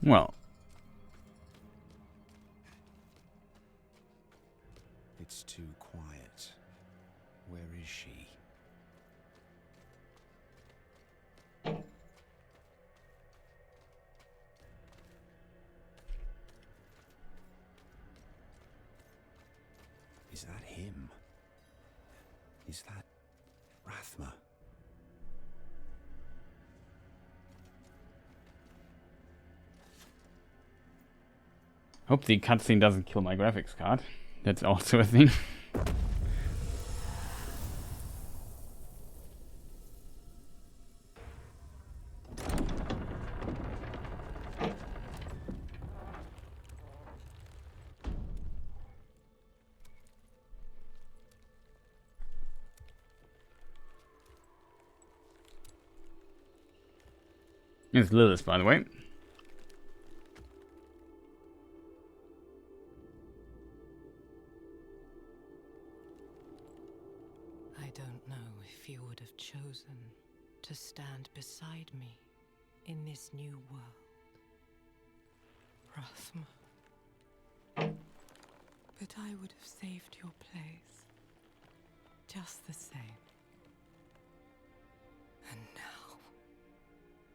Well, It's too quiet. Where is she? Is that him? Is that Rathma? hope the cutscene doesn't kill my graphics card. That's also a thing. It's Lilith, by the way. I don't know if you would have chosen to stand beside me in this new world, Rathma. But I would have saved your place, just the same. And now,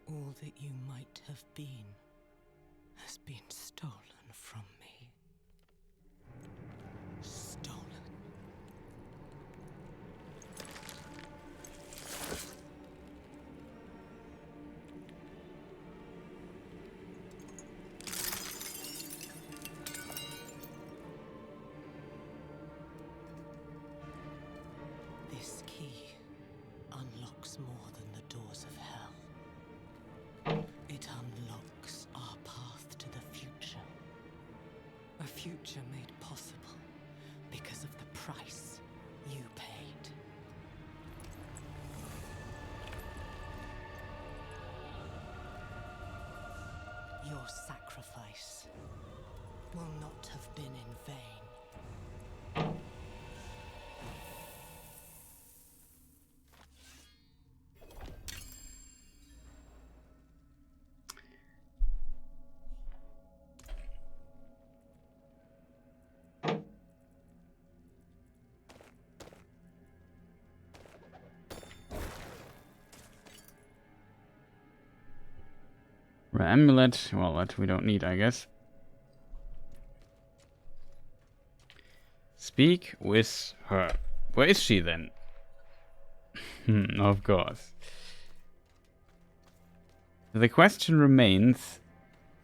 all that you might have been has been stolen from me. Stolen. This key unlocks more than the doors of hell. It unlocks our path to the future. A future made possible because of the price you paid. Your sacrifice will not have been in vain. Amulet, well, that we don't need, I guess. Speak with her. Where is she then? Of course. The question remains,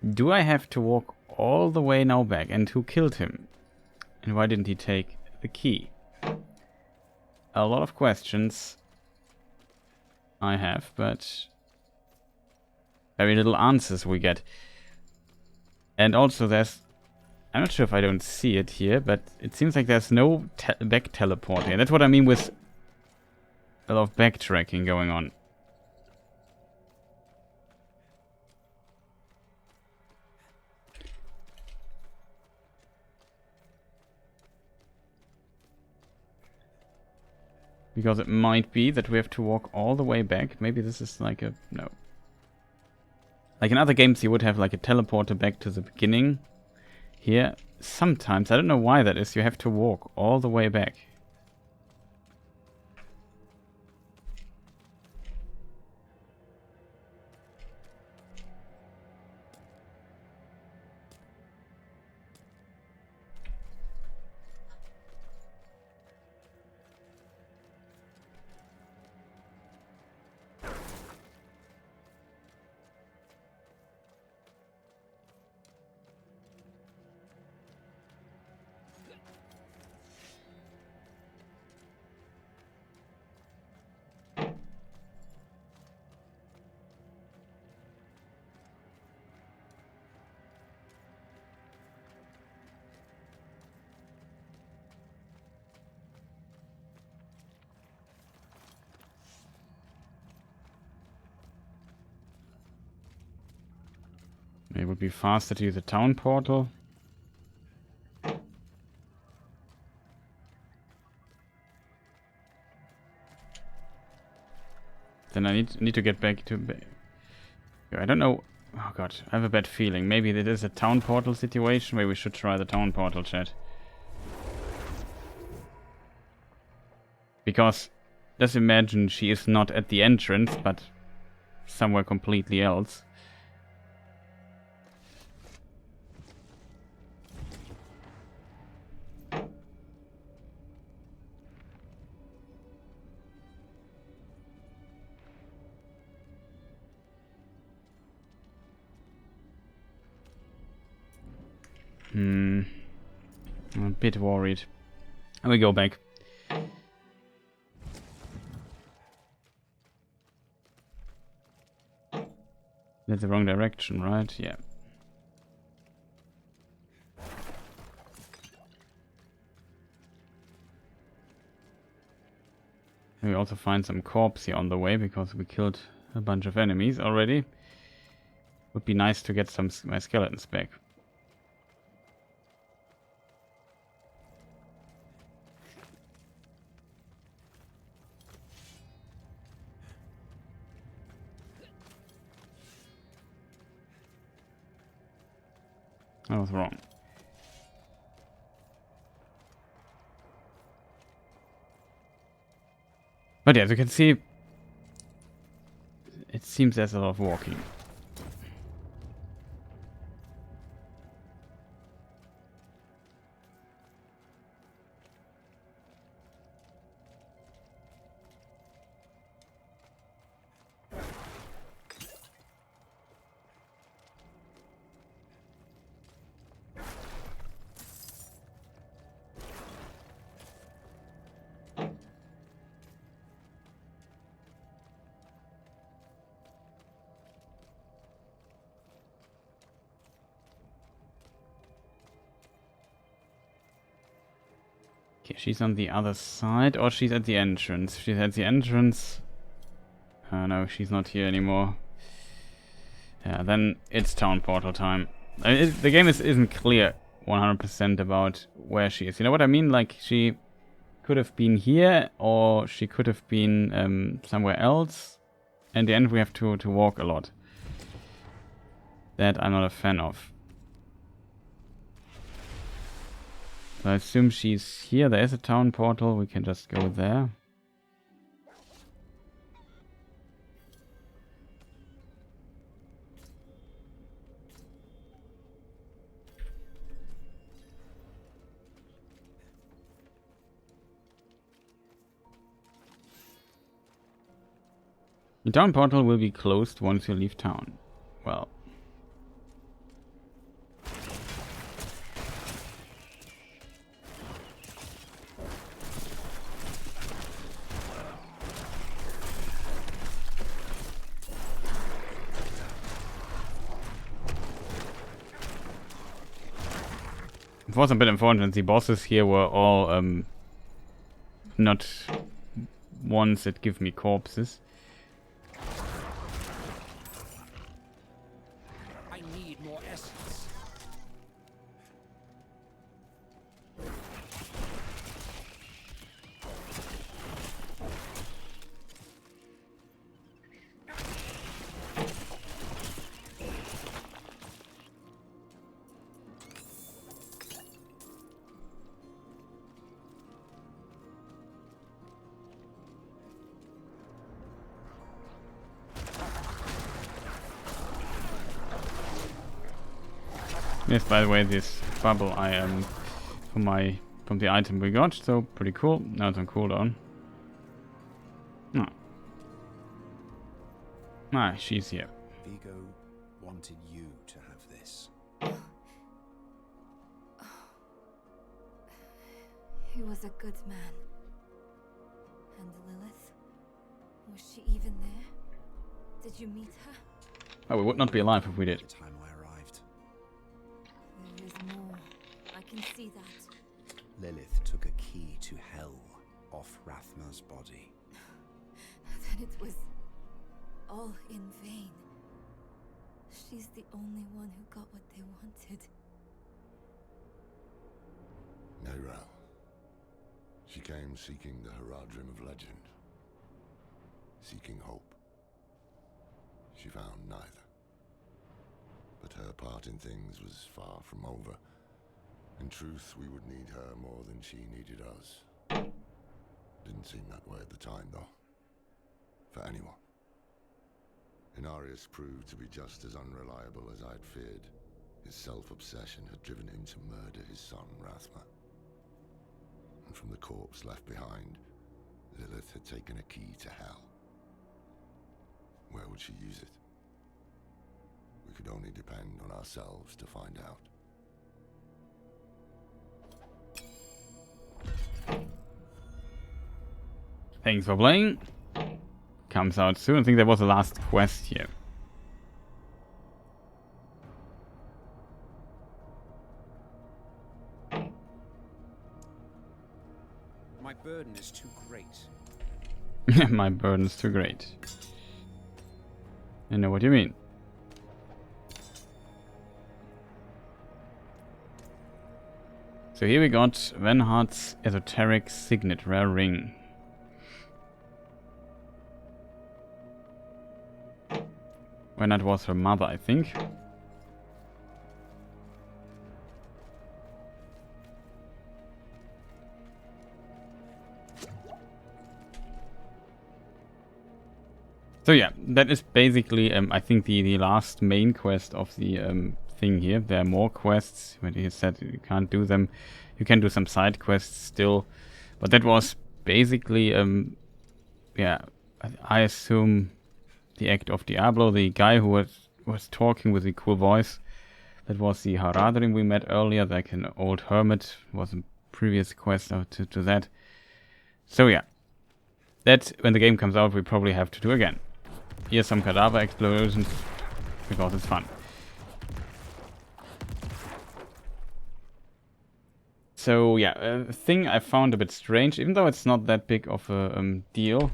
do I have to walk all the way now back? And who killed him? And why didn't he take the key? A lot of questions I have, but very little answers we get. And also there's, I'm not sure if I don't see it here, but it seems like there's no back teleporting. That's what I mean with a lot of backtracking going on. Because it might be that we have to walk all the way back. Maybe this is like a... no. Like in other games you would have like a teleporter back to the beginning. Here, sometimes, I don't know why that is, you have to walk all the way back. It would be faster to use the town portal. Then I need to get back to... I don't know... Oh god, I have a bad feeling. Maybe it is a town portal situation. Maybe we should try the town portal, chat. Because, just imagine she is not at the entrance, but somewhere completely else. I'm a bit worried. We go back. That's the wrong direction, right? Yeah. And we also find some corpse here on the way because we killed a bunch of enemies already. Would be nice to get my skeletons back. I was wrong. But yeah, as you can see, it seems there's a lot of walking. Okay, she's on the other side, or she's at the entrance. She's at the entrance. No, she's not here anymore. Yeah, then it's town portal time. The game isn't clear 100% about where she is. You know what I mean? Like, she could have been here, or she could have been somewhere else. In the end, we have to walk a lot. That I'm not a fan of. So I assume she's here. There is a town portal. We can just go there. The town portal will be closed once you leave town. Well. It was a bit unfortunate. The bosses here were all not ones that give me corpses. I need more essence. Yes, by the way, this bubble I am from the item we got, so pretty cool. Now it's on cooldown. Oh. Ah, she's here. Vigo wanted you to have this. He was a good man. And Lilith? Was she even there? Did you meet her? Oh, we would not be alive if we did. The time I arrived, There is more. I can see that. Lilith took a key to hell off Rathma's body. Then it was all in vain. She's the only one who got what they wanted. Neyrelle. She came seeking the Haradrim of legend. Seeking hope. She found neither. But her part in things was far from over. In truth, we would need her more than she needed us. Didn't seem that way at the time, though. For anyone. Inarius proved to be just as unreliable as I'd feared. His self-obsession had driven him to murder his son, Rathma. And from the corpse left behind, Lilith had taken a key to hell. Where would she use it? We could only depend on ourselves to find out. Thanks for playing. Comes out soon. I think that was the last quest here. My burden is too great. My burden's too great. I know what you mean. So here we got Venhart's Esoteric Signet, rare ring. Venhart was her mother, I think. So yeah, that is basically, I think, the last main quest of the thing here. There are more quests, but he said you can't do them. You can do some side quests still. But that was basically, yeah, I assume the act of Diablo. The guy who was talking with the cool voice, that was the Haradrim we met earlier, like an old hermit, was a previous quest to that. So yeah, that, when the game comes out, we probably have to do again. Here's some cadaver explosions, because it's fun. So yeah, a thing I found a bit strange, even though it's not that big of a deal.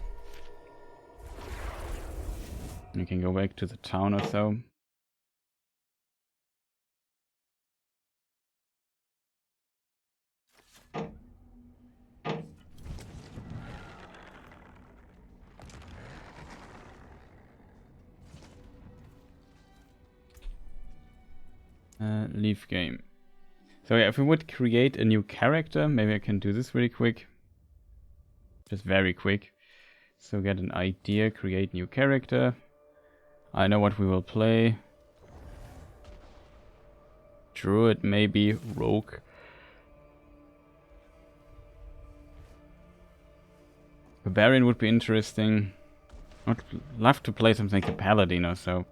You can go back to the town or so. Leave game. So yeah, if we would create a new character, maybe I can do this really quick. Just very quick. So get an idea, create new character. I know what we will play. Druid, maybe. Rogue. Barbarian would be interesting. I'd love to play something like a paladin or so.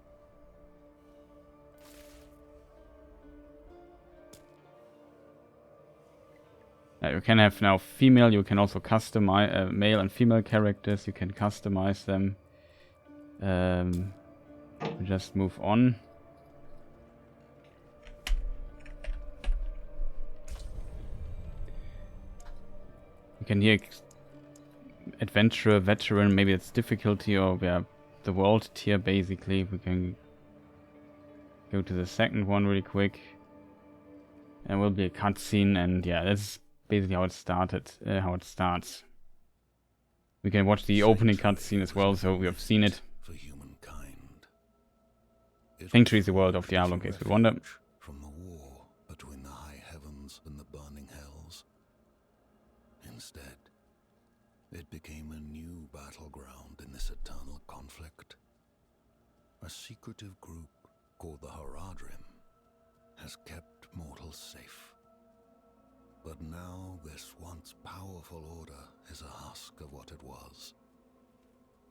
You can have now female, you can also customize male and female characters, you can customize them. We just move on. You can here adventurer, veteran, maybe it's difficulty, or yeah, the world tier basically. We can go to the second one really quick. There will be a cutscene, and yeah, that's basically how it started, how it starts. We can watch the opening cutscene as well, so we have seen it. For humankind. Sanctuary is the world of Diablo, in case we wonder. From the war between the high heavens and the burning hells. Instead, it became a new battleground in this eternal conflict. A secretive group called the Haradrim has kept mortals safe. But now this once powerful order is a husk of what it was,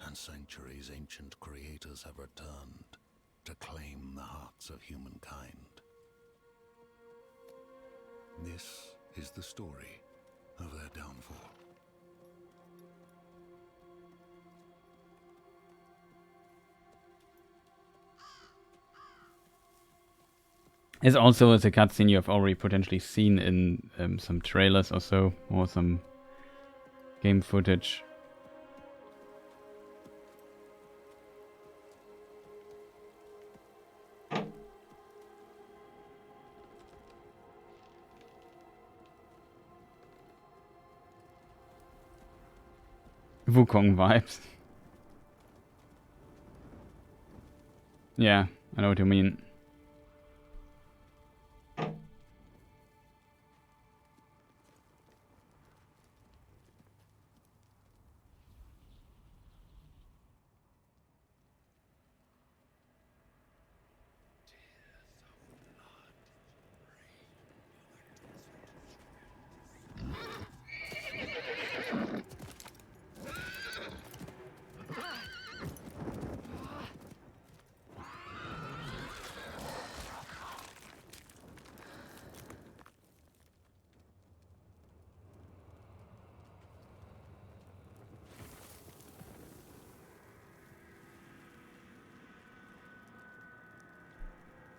and Sanctuary's ancient creators have returned to claim the hearts of humankind. This is the story of their downfall. It's also a cutscene you have already potentially seen in some trailers or so, or some game footage. Wukong vibes. Yeah, I know what you mean.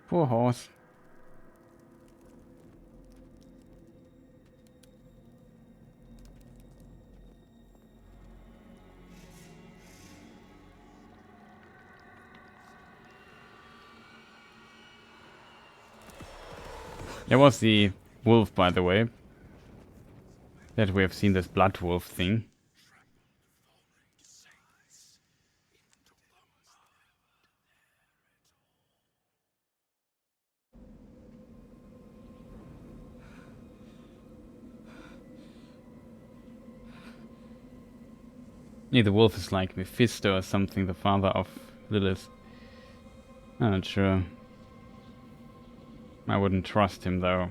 Poor horse. There was the wolf, by the way. that we have seen this blood wolf thing. Yeah, the wolf is like Mephisto or something, the father of Lilith. I'm not sure. I wouldn't trust him though.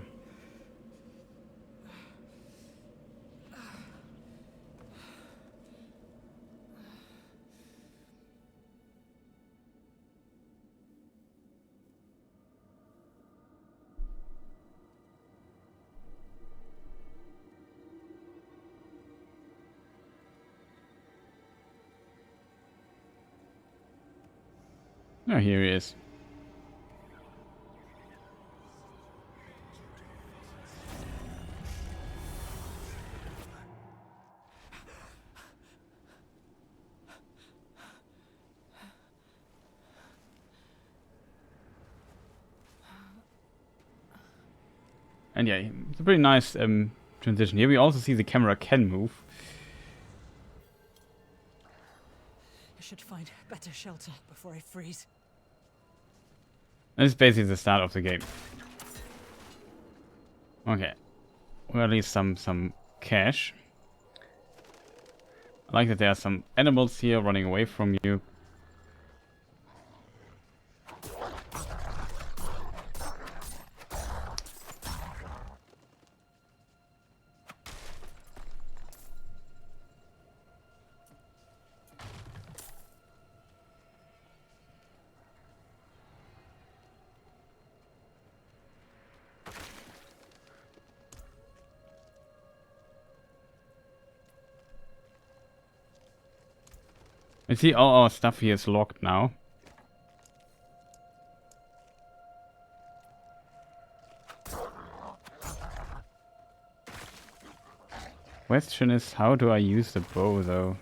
Oh, here he is. And yeah, it's a pretty nice transition. Here we also see the camera can move. I should find better shelter before I freeze. And it's basically the start of the game. Okay. Or at least some cash. I like that there are some animals here running away from you. I see all our stuff here is locked now. Question is, how do I use the bow though?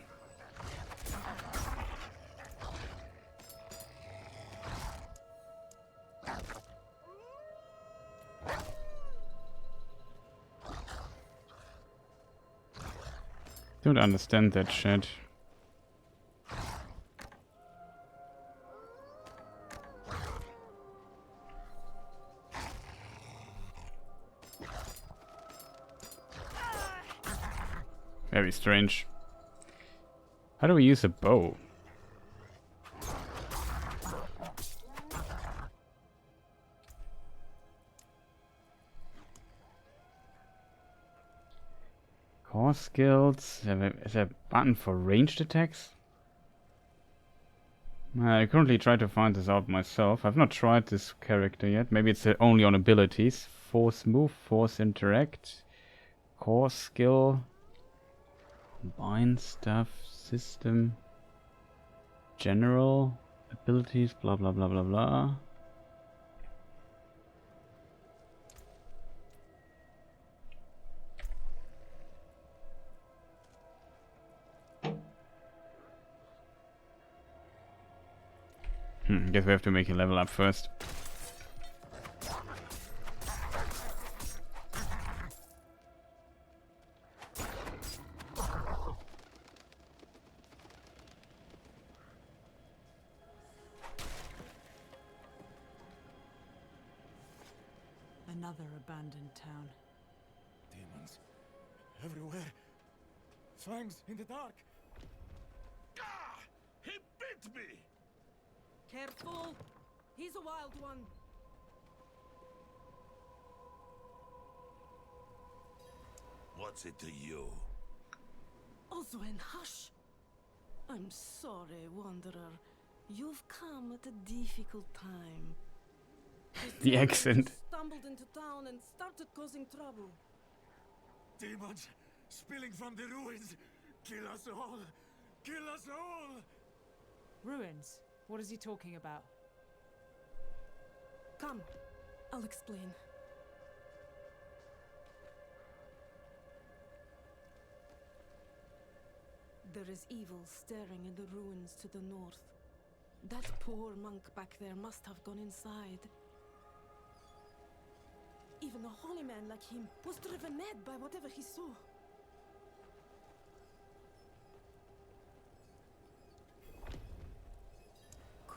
Don't understand that shit. Very strange. How do we use a bow? Core skills. Is there a button for ranged attacks? I currently try to find this out myself. I've not tried this character yet. Maybe it's only on abilities. Force move, force interact, core skill. Combine stuff, system, general, abilities, blah blah blah blah blah. Guess we have to make a level up first. Another abandoned town. Demons everywhere. Fangs in the dark. Ah! He bit me! Careful! He's a wild one. What's it to you? Oswen, hush! I'm sorry, Wanderer. You've come at a difficult time. The accent. Stumbled into town and started causing trouble. Demons spilling from the ruins. Kill us all! Kill us all! Ruins? What is he talking about? Come, I'll explain. There is evil staring in the ruins to the north. That poor monk back there must have gone inside. Even a holy man like him was driven mad by whatever he saw.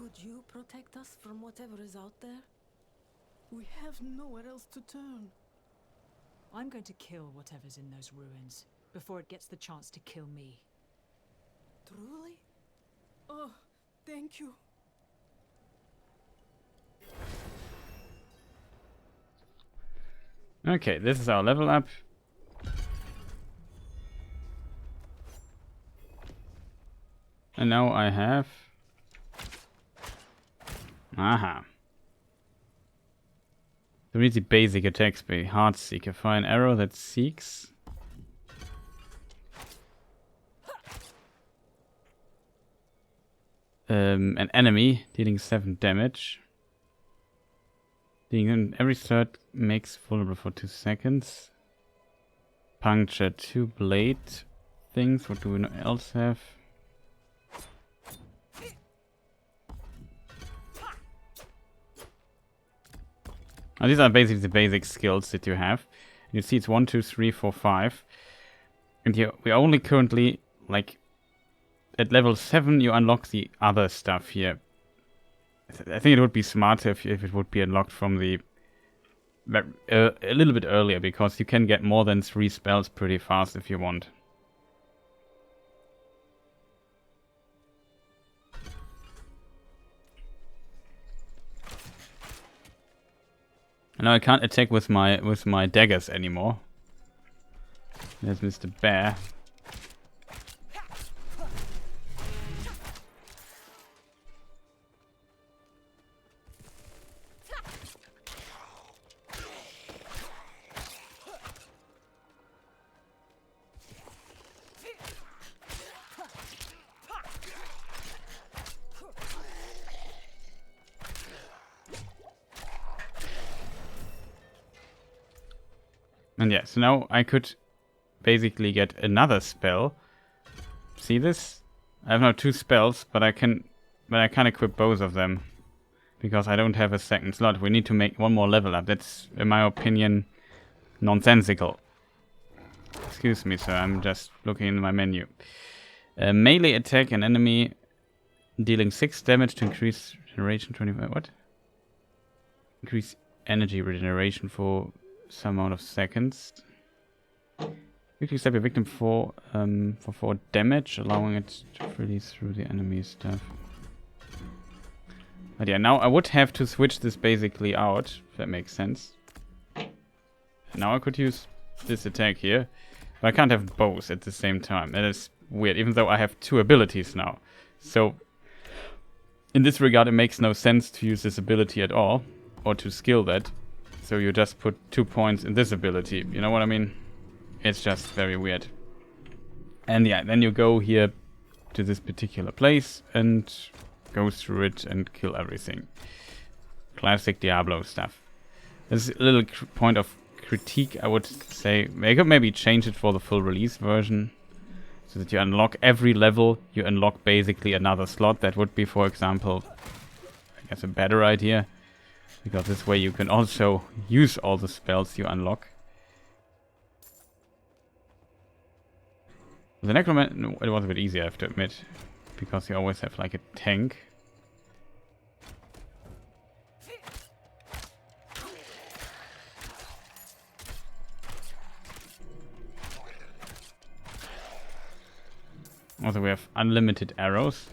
Could you protect us from whatever is out there? We have nowhere else to turn. I'm going to kill whatever's in those ruins before it gets the chance to kill me. Truly? Oh, thank you. Okay, this is our level up. And now I have... Aha. So we need the basic attack speed. Heart Seeker. Fire an arrow that seeks. An enemy, dealing 7 damage. Every third makes vulnerable for 2 seconds. Puncture 2 blade things. What do we else have? Now, these are basically the basic skills that you have. You see it's 1, 2, 3, 4, 5. And here we only currently, like, at level 7 you unlock the other stuff here. I think it would be smarter if it would be unlocked from the... a little bit earlier, because you can get more than 3 spells pretty fast if you want. Now I can't attack with my daggers anymore. There's Mr. Bear. And yeah, so now I could basically get another spell. See this? I have now 2 spells, but I can't equip both of them because I don't have a second slot. We need to make 1 more level up. That's, in my opinion, nonsensical. Excuse me, sir. I'm just looking in my menu. Melee attack an enemy dealing 6 damage to increase regeneration 25. What? Increase energy regeneration for some amount of seconds. Quickly stab your victim for 4 damage, allowing it to freely through the enemy stuff. But yeah, now I would have to switch this basically out, if that makes sense. Now I could use this attack here, but I can't have both at the same time. That is weird, even though I have 2 abilities now. So, in this regard, it makes no sense to use this ability at all, or to skill that. So you just put 2 points in this ability. You know what I mean? It's just very weird. And yeah, then you go here to this particular place and go through it and kill everything. Classic Diablo stuff. There's a little point of critique, I would say. They could maybe change it for the full release version. So that you unlock every level, you unlock basically another slot. That would be, for example, I guess a better idea. Because this way you can also use all the spells you unlock. The Necromancer, no, it was a bit easier, I have to admit. Because you always have like a tank. Also we have unlimited arrows.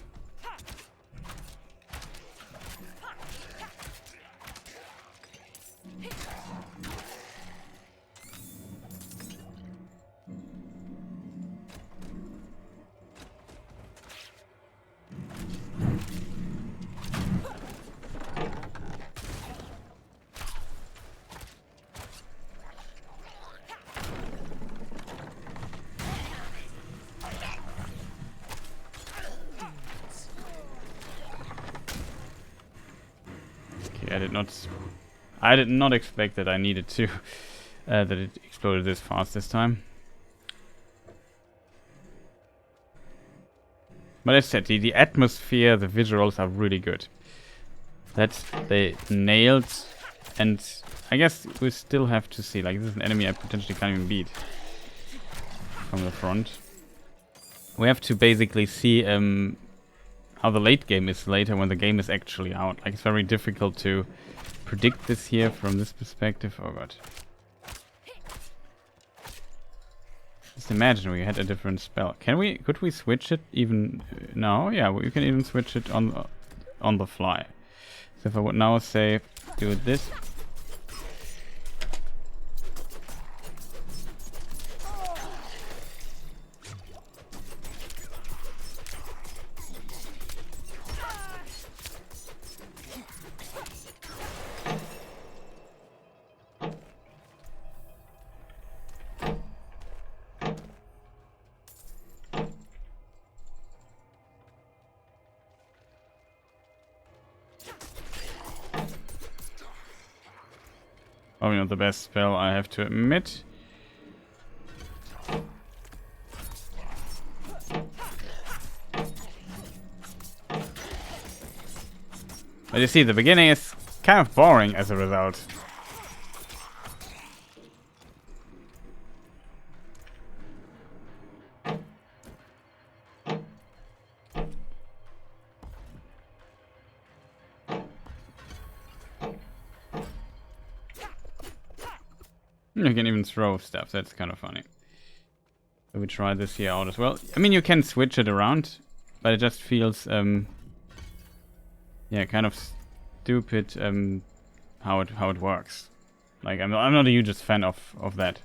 I did not expect that I needed to that it exploded this fast this time. But as I said, the atmosphere, the visuals are really good. That they nailed, and I guess we still have to see. Like, this is an enemy I potentially can't even beat from the front. We have to basically see how the late game is later when the game is actually out. Like, it's very difficult to predict this here from this perspective. Oh god. Just imagine we had a different spell. Could we switch it even? No, yeah, we can even switch it on the fly. So if I would now say do this. Probably not the best spell, I have to admit. But you see, the beginning is kind of boring as a result. You can even throw stuff, that's kind of funny. So we try this here out as well. I mean, you can switch it around, but it just feels, yeah, kind of stupid how it works. Like, I'm not a hugest fan of that.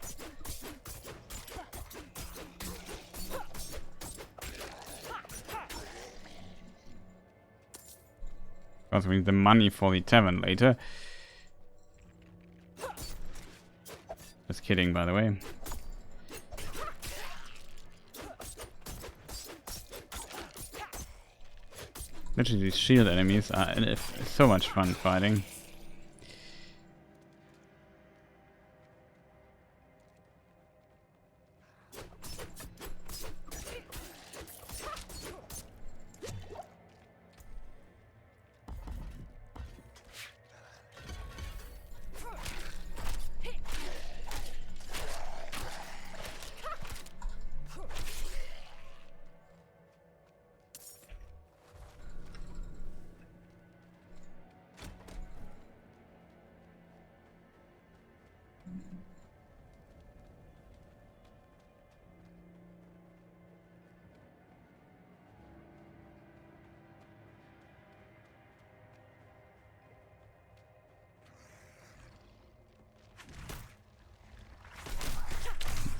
Because we need the money for the tavern later. Just kidding, by the way. Literally, these shield enemies are so much fun fighting.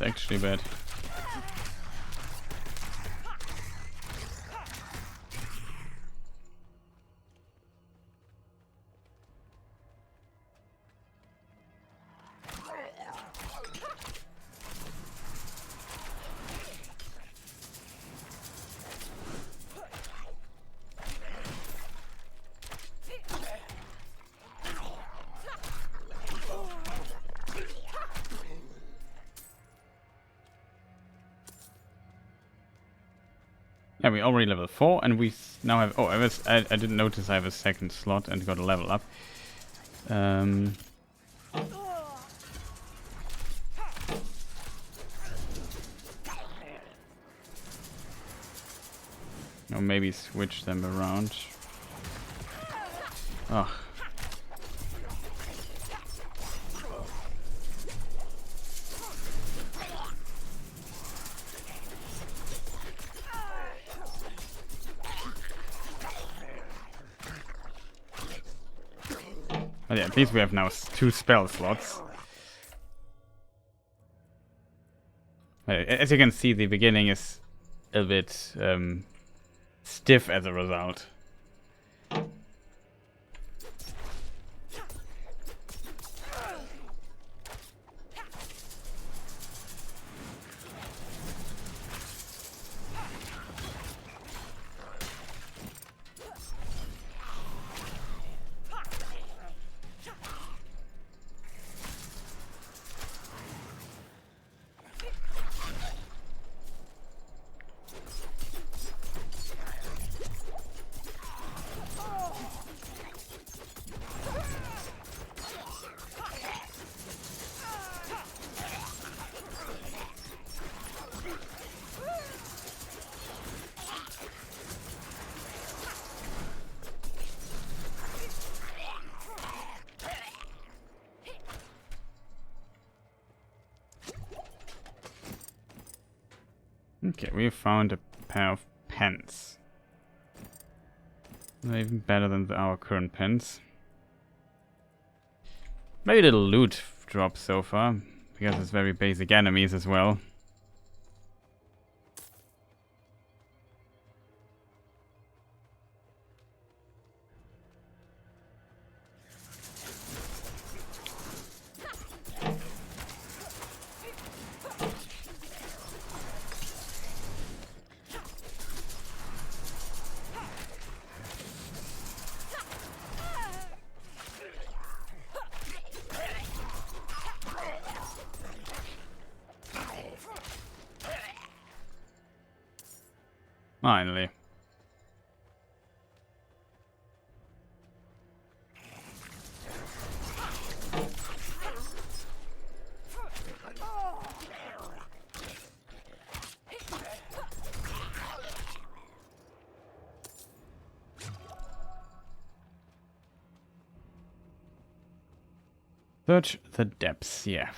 It's actually bad. Yeah, we already level 4, and we now have... Oh, I didn't notice I have a second slot and got a level up. Or maybe switch them around. Ugh. Oh yeah, at least we have now 2 spell slots. As you can see, the beginning is a bit stiff as a result. Okay, we found a pair of pens. They're even better than our current pens. Very little loot drop so far, because it's very basic enemies as well. Finally. Search the depths, yeah.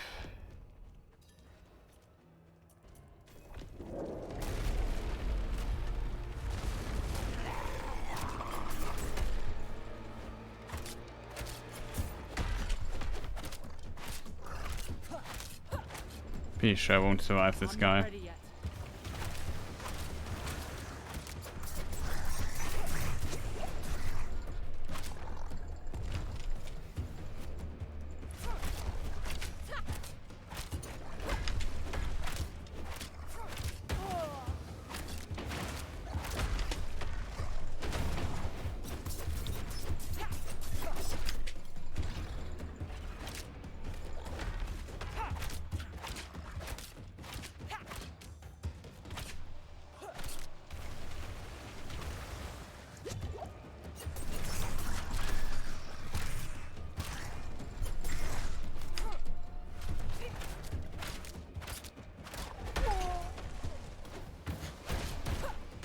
Pretty sure I won't survive this guy.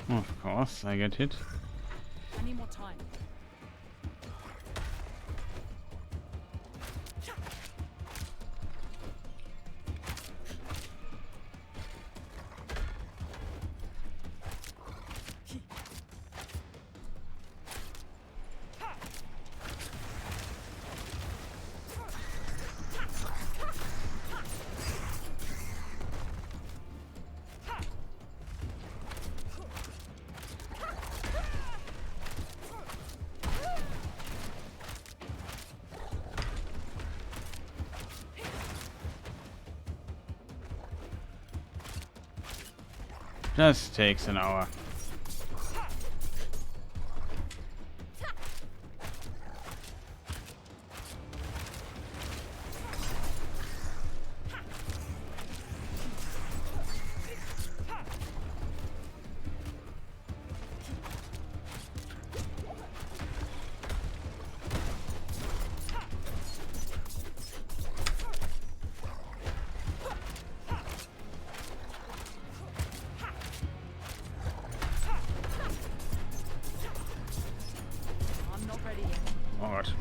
Of course, I get hit. I need more time. Just takes an hour. Alright.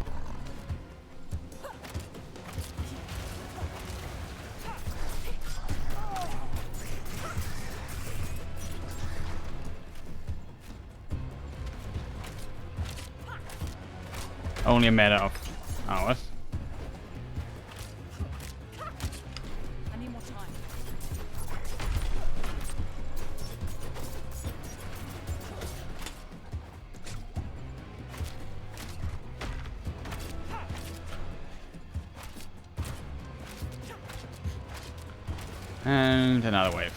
Only a matter of hours. I need more time. And another wave.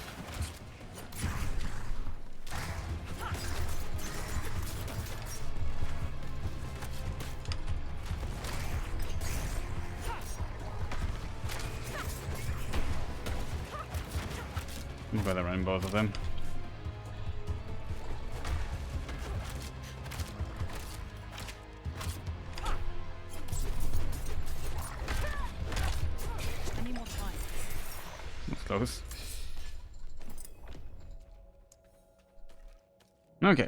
I'm better run both of them. I need more time. That's close. Okay.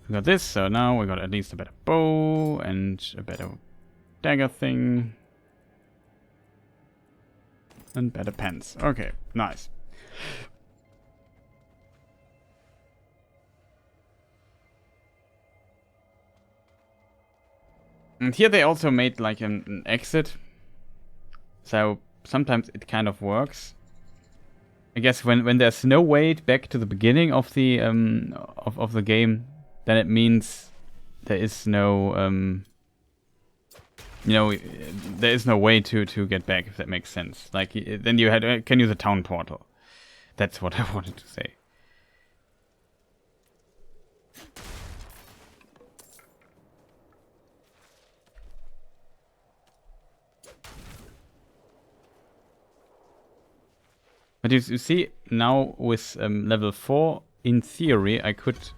We got this, so now we got at least a better bow and a better dagger thing. And better pens. Okay, nice. And here they also made like an exit. So sometimes it kind of works. I guess when there's no way back to the beginning of the of the game, then it means there is no you know, there is no way to get back, if that makes sense. Like then you can use a town portal. That's what I wanted to say. But you see, now with level 4, in theory, I could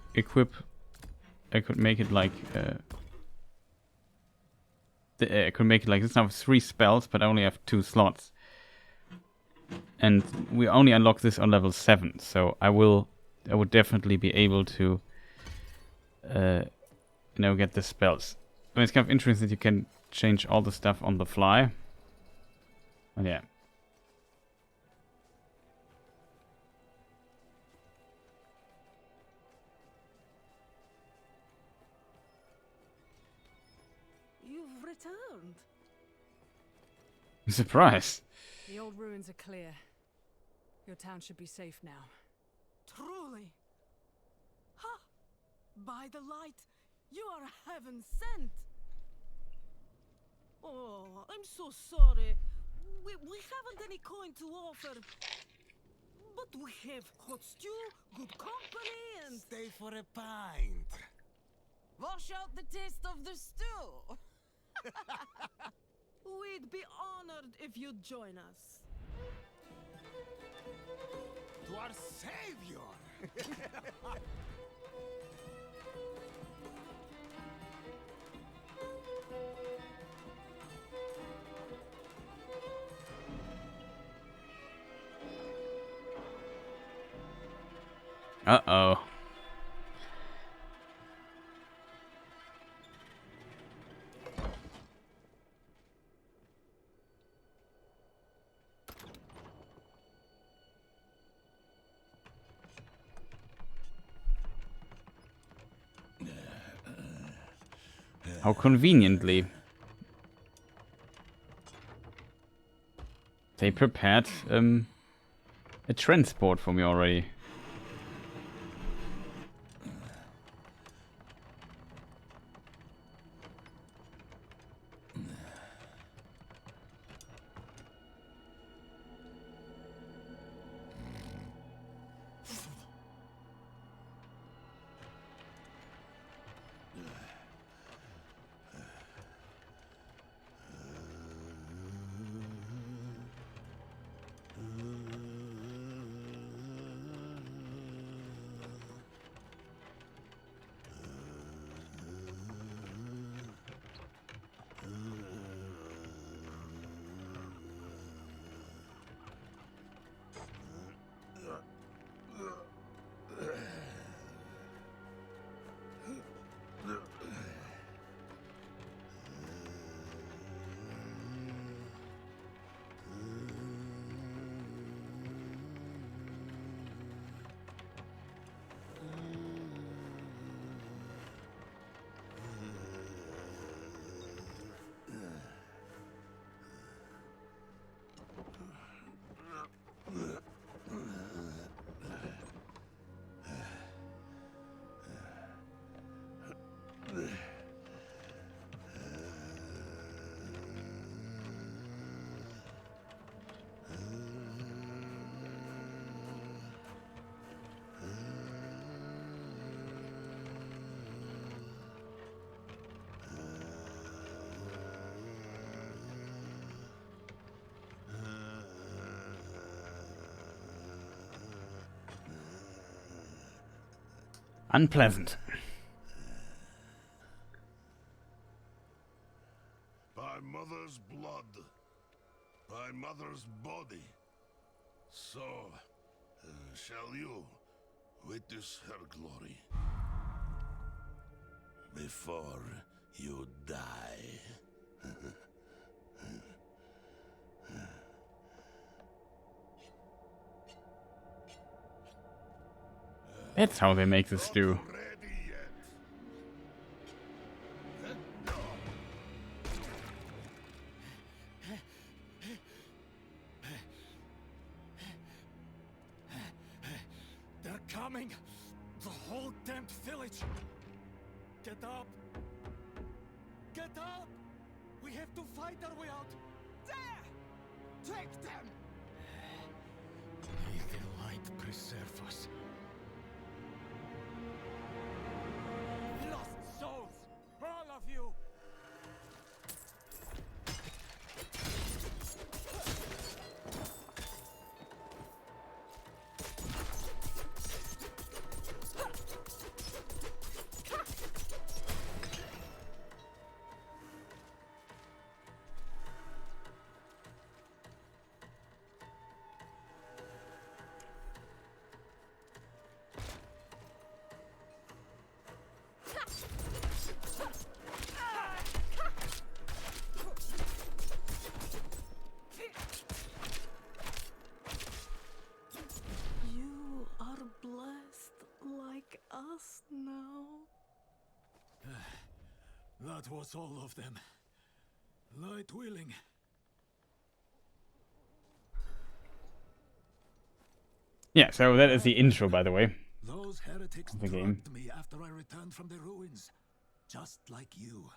make it like I could make it like this. Now with 3 spells, but I only have 2 slots, and we only unlock this on level 7. So I would definitely be able to, get the spells. I mean, it's kind of interesting that you can change all the stuff on the fly. But yeah. You've returned. I'm surprised. The old ruins are clear. Your town should be safe now. Truly. Ha! By the light, you are heaven sent. Oh, I'm so sorry. We haven't any coin to offer. But we have hot stew, good company, and... Stay for a pint. Wash out the taste of the stew. We'd be honored if you'd join us. To our savior. Uh-oh. How conveniently. They prepared a transport for me already. Unpleasant. By mother's blood, by mother's body, so shall you witness her glory before you die. That's how they make the stew. goddamn village! Get up! Get up! We have to fight our way out! There! Take them! May the light preserve us. Lost souls! All of you! You are blessed like us now. That was all of them. Light willing. Yeah, so that is the intro, by the way. Those heretics The game. drugged me after I returned from the ruins. Just like you.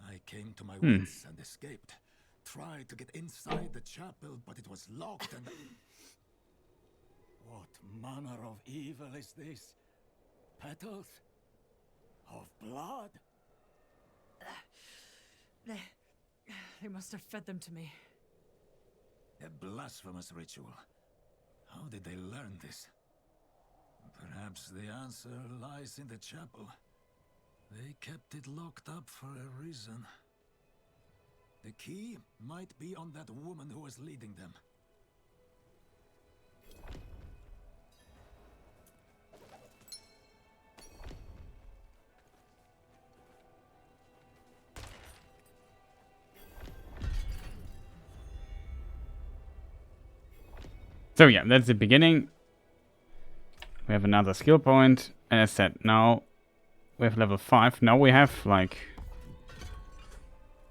I came to my wits and escaped. Tried to get inside the chapel, but it was locked and... What manner of evil is this? Petals? Of blood? They must have fed them to me. A blasphemous ritual. How did they learn this? Perhaps the answer lies in the chapel. They kept it locked up for a reason. The key might be on that woman who was leading them. So yeah, that's the beginning. We have another skill point. And as said, now we have level 5. Now we have like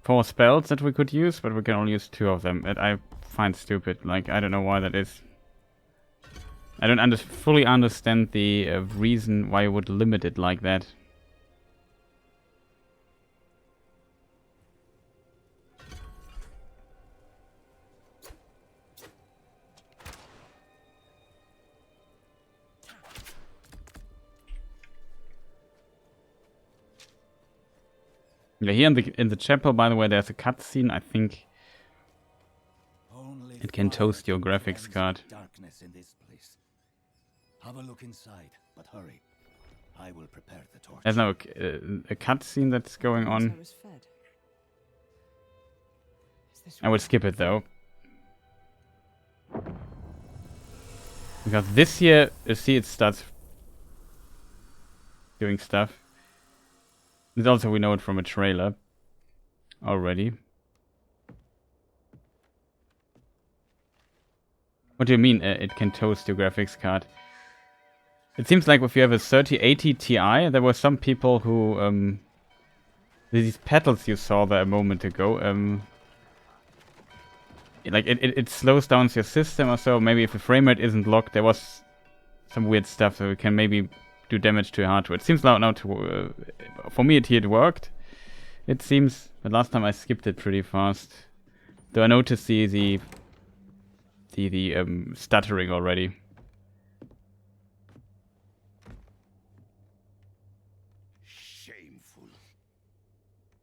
4 spells that we could use, but we can only use 2 of them. That I find stupid. Like, I don't know why that is. I don't fully understand the reason why you would limit it like that. Yeah, here in the chapel, by the way, there's a cutscene. I think it can toast your graphics card. Darkness in this place. Have a look inside, but hurry. I will prepare the torch. There's now a cutscene that's going on. I was fed. Is this I would skip it though. Because this here, you see it starts doing stuff. And also we know it from a trailer already. What do you mean it can toast your graphics card? It seems like if you have a 3080 Ti, there were some people who these petals you saw there a moment ago, like it slows down your system or so. Maybe if the frame rate isn't locked, there was some weird stuff, so it can maybe do damage to your hardware. It seems like now to for me it worked. It seems, but last time I skipped it pretty fast. Though I noticed the stuttering already. Shameful.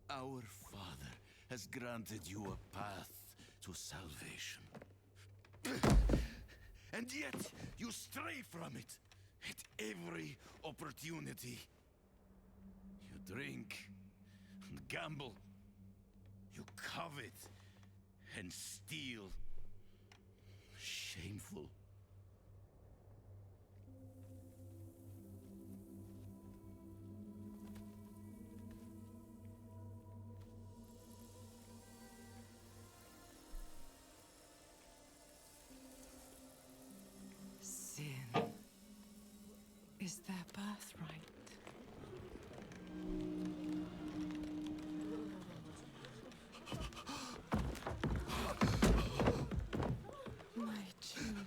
Our Father has granted you a path to salvation. And yet you stray from it at every opportunity. You drink and gamble. You covet and steal. Shameful. Sin is their birthright. My children.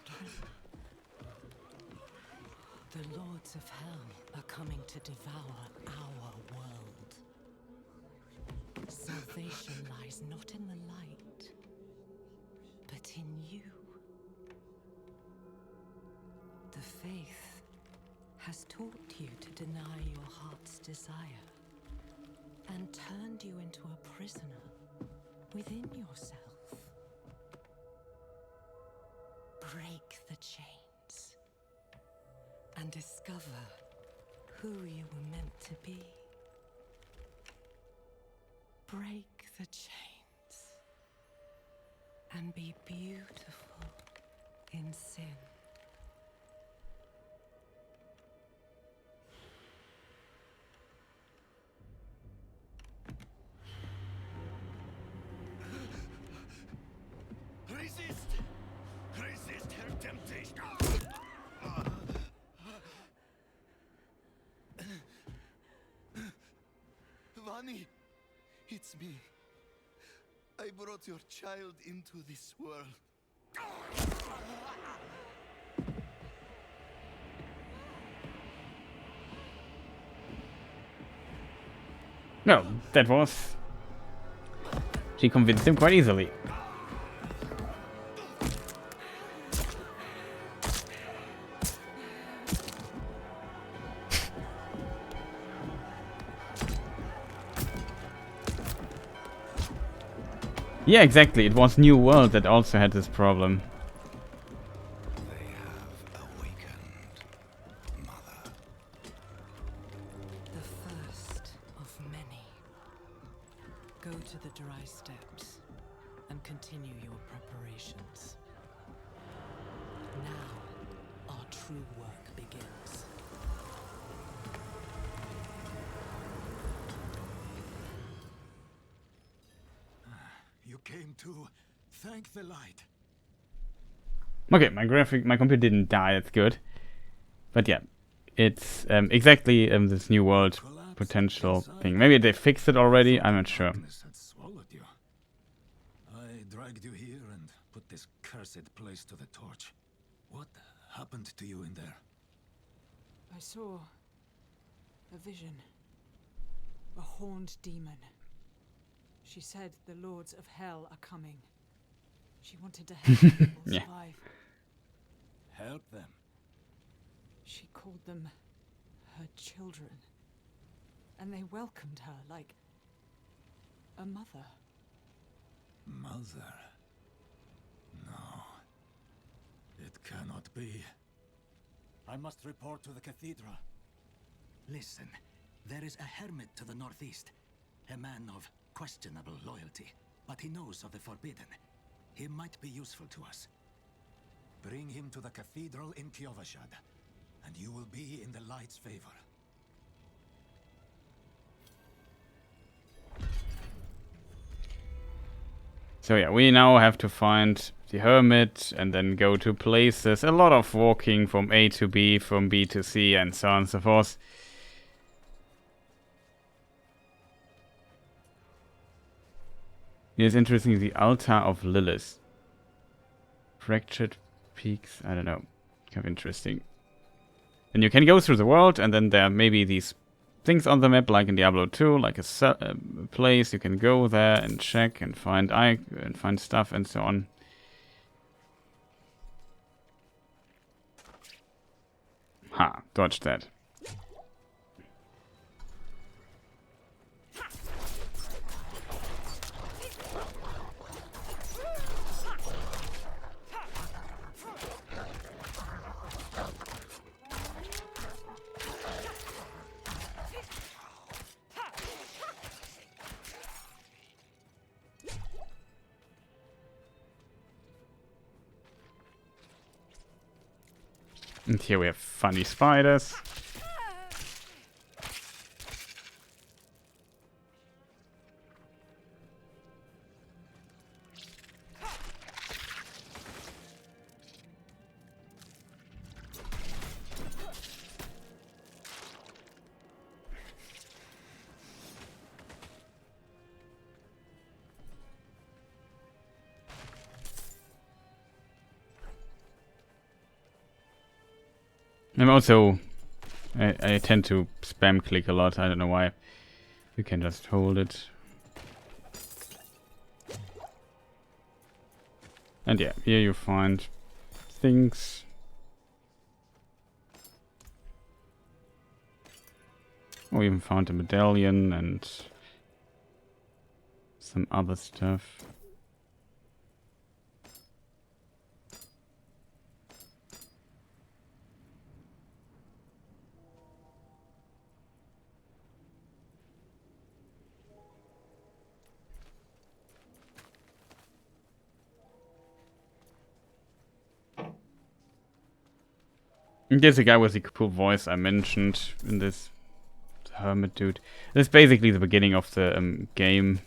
The lords of hell are coming to devour our world. Salvation lies not in the light, but in you. The faith has taught you to deny your heart's desire and turned you into a prisoner within yourself. Break the chains and discover who you were meant to be. Break the chains and be beautiful in sin. Resist! Resist her temptation! Vani, it's me. I brought your child into this world. No, that was... She convinced him quite easily. Yeah, exactly. It was New World that also had this problem. They have awakened, Mother. The first of many. Go to the dry steppes and continue your preparations. Now, our true work begins. You came to thank the light. Okay, my computer didn't die, that's good. But yeah, it's exactly this New World potential thing. Maybe they fixed it already, I'm not sure. Darkness had swallowed you. I dragged you here and put this cursed place to the torch. What happened to you in there? I saw a vision. A horned demon. She said the lords of hell are coming. She wanted to help people Yeah. survive. Help them. She called them her children. And they welcomed her like a mother. Mother? No. It cannot be. I must report to the cathedral. Listen, there is a hermit to the northeast. A man of questionable loyalty, but he knows of the forbidden. He might be useful to us. Bring him to the cathedral in Kyovashad, and you will be in the light's favor. So yeah, we now have to find the hermit and then go to places. A lot of walking from A to B, from B to C, and so on and so forth. Here's interesting, the altar of Lilith. Fractured peaks, I don't know. Kind of interesting. And you can go through the world, and then there may be these things on the map, like in Diablo 2, like a place you can go there and check and find stuff and so on. Ha, dodged that. And here we have funny spiders. I'm also I tend to spam click a lot, I don't know why. You can just hold it. And yeah, here you find things. We even found a medallion and some other stuff. There's a guy with the cool voice I mentioned in this hermit dude. This is basically the beginning of the game.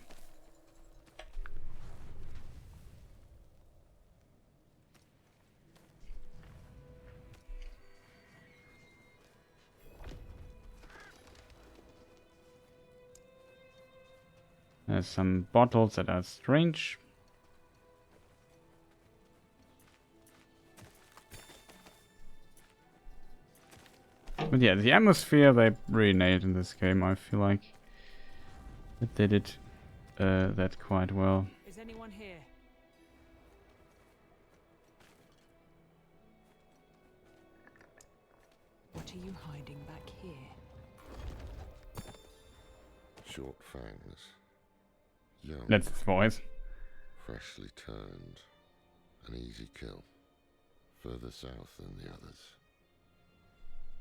There's some bottles that are strange. But yeah, the atmosphere they really nailed in this game. I feel like they did that quite well. Is anyone here? What are you hiding back here? Short fangs. Young. That's his voice. Freshly turned. An easy kill. Further south than the others.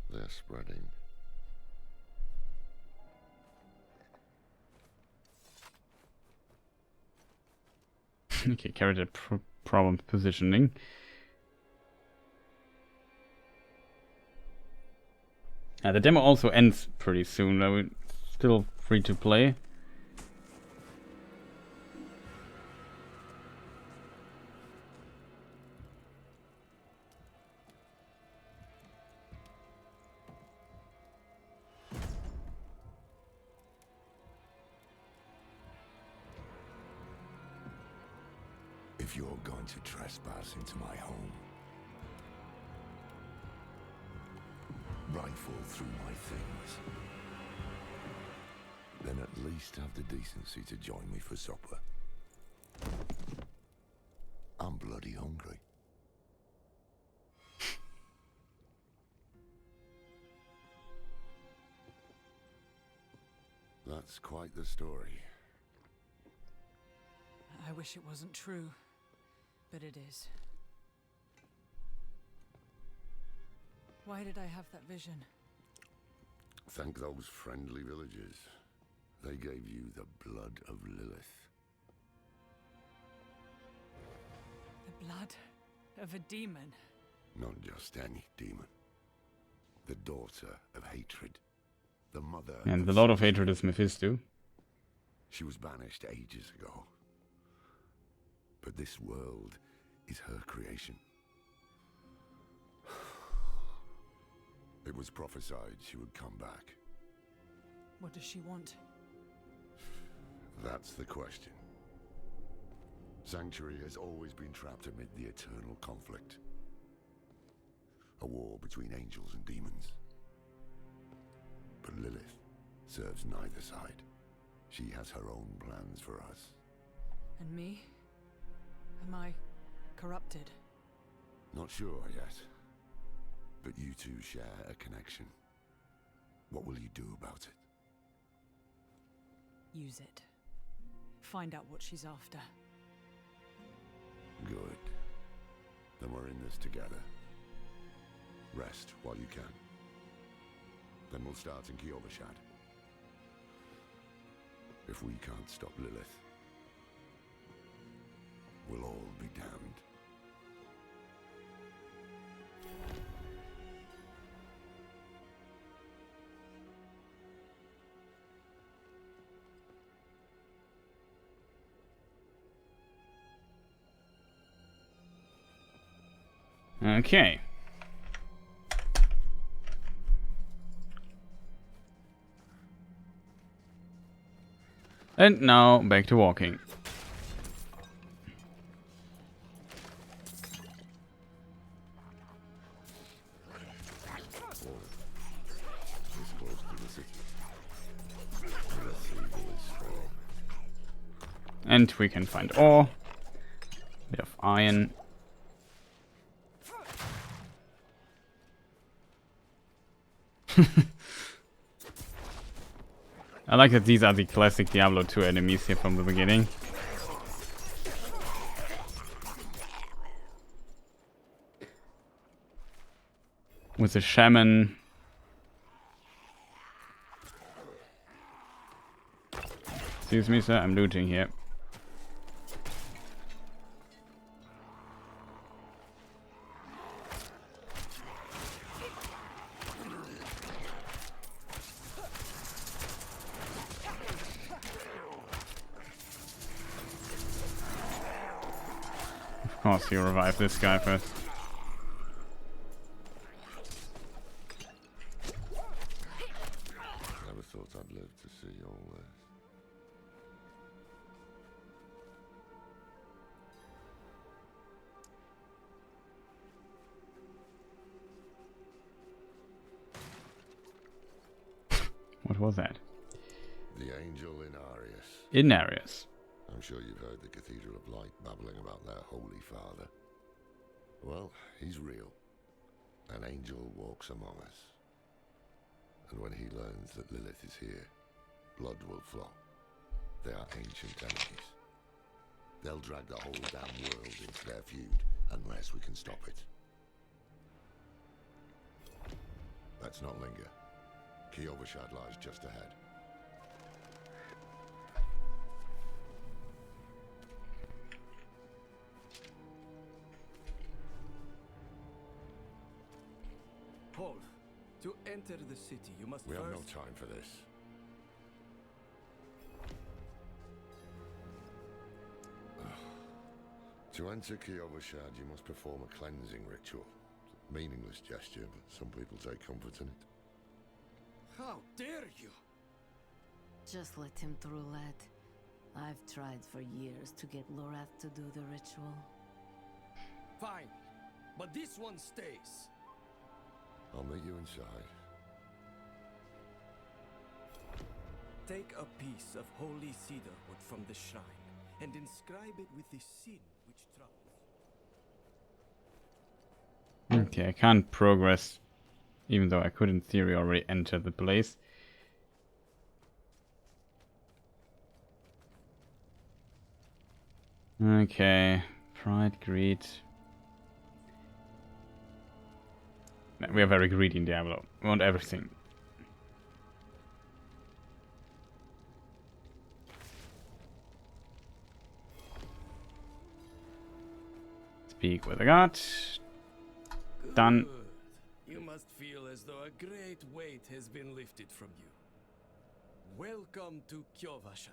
They're spreading. Okay, character problem positioning. The demo also ends pretty soon. We're still free to play. If you're going to trespass into my home, rifle through my things, then at least have the decency to join me for supper. I'm bloody hungry. That's quite the story. I wish it wasn't true, but it is. Why did I have that vision? Thank those friendly villagers. They gave you the blood of Lilith. The blood of a demon? Not just any demon. The daughter of hatred. The mother And the Lord of Hatred is Mephisto. She was banished ages ago. But this world is her creation. It was prophesied she would come back. What does she want? That's the question. Sanctuary has always been trapped amid the eternal conflict. A war between angels and demons. But Lilith serves neither side. She has her own plans for us. And me? Am I corrupted? Not sure yet. But you two share a connection. What will you do about it? Use it. Find out what she's after. Good. Then we're in this together. Rest while you can. Then we'll start in Kiovashad. If we can't stop Lilith, we'll all be damned. Okay. And now back to walking. And we can find ore. Bit of iron. I like that these are the classic Diablo 2 enemies here from the beginning. With the shaman. Excuse me, sir, I'm looting here. Of course, you revive this guy first. Never thought I'd live to see all this. What was that? The angel Inarius. Inarius. I'm sure you've heard the Cathedral of Light babbling about their Holy Father. Well, he's real. An angel walks among us. And when he learns that Lilith is here, blood will flow. They are ancient enemies. They'll drag the whole damn world into their feud unless we can stop it. Let's not linger. Kiyovershad lies just ahead. Paul, to enter the city, you must We first... have no time for this. To enter Kiyovershad, you must perform a cleansing ritual. Meaningless gesture, but some people take comfort in it. How dare you! Just let him through, lad. I've tried for years to get Lorath to do the ritual. Fine, but this one stays. I'll meet you inside. Take a piece of holy cedar wood from the shrine and inscribe it with the sin which troubles. Okay, I can't progress, even though I could in theory already enter the place. Okay, pride, greed. We are very greedy in Diablo. We want everything. Speak with a god. Done. You must feel as though a great weight has been lifted from you. Welcome to Kiyovershad.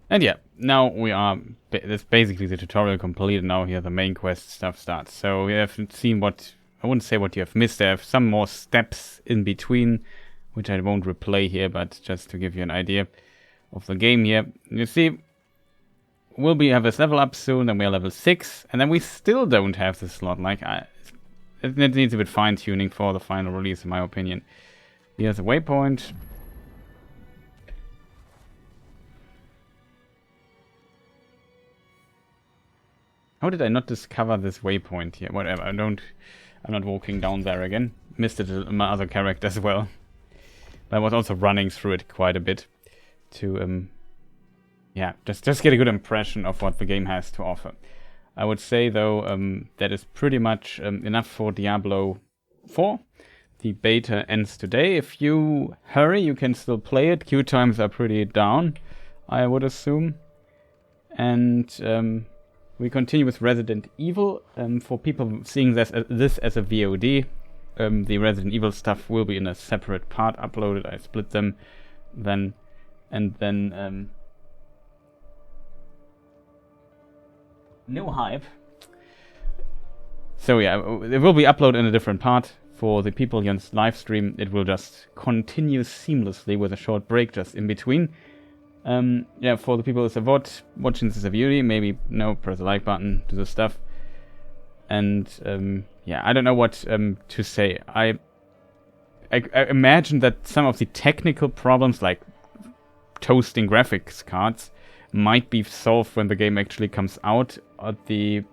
And yeah, now we are, that's basically the tutorial completed. Now here the main quest stuff starts. So we have seen what, I wouldn't say what you have missed. There have some more steps in between, which I won't replay here, but just to give you an idea of the game here. You see, we'll have this level up soon, then we're level 6, and then we still don't have the slot. Like, it needs a bit fine-tuning for the final release, in my opinion. Here's a waypoint. How did I not discover this waypoint here? Whatever, I'm not walking down there again. Missed it in my other character as well. But I was also running through it quite a bit to, yeah, just get a good impression of what the game has to offer. I would say, though, that is pretty much enough for Diablo 4. The beta ends today. If you hurry, you can still play it. Queue times are pretty down, I would assume. And we continue with Resident Evil. For people seeing this as a VOD, the Resident Evil stuff will be in a separate part uploaded. I split them then. And then no hype. So yeah, it will be uploaded in a different part. For the people here on live stream, it will just continue seamlessly with a short break just in between. Yeah, for the people as a VOD watching this as a VOD, maybe press the like button, do the stuff. And yeah, I don't know what to say. I imagine that some of the technical problems, like toasting graphics cards, might be solved when the game actually comes out at the,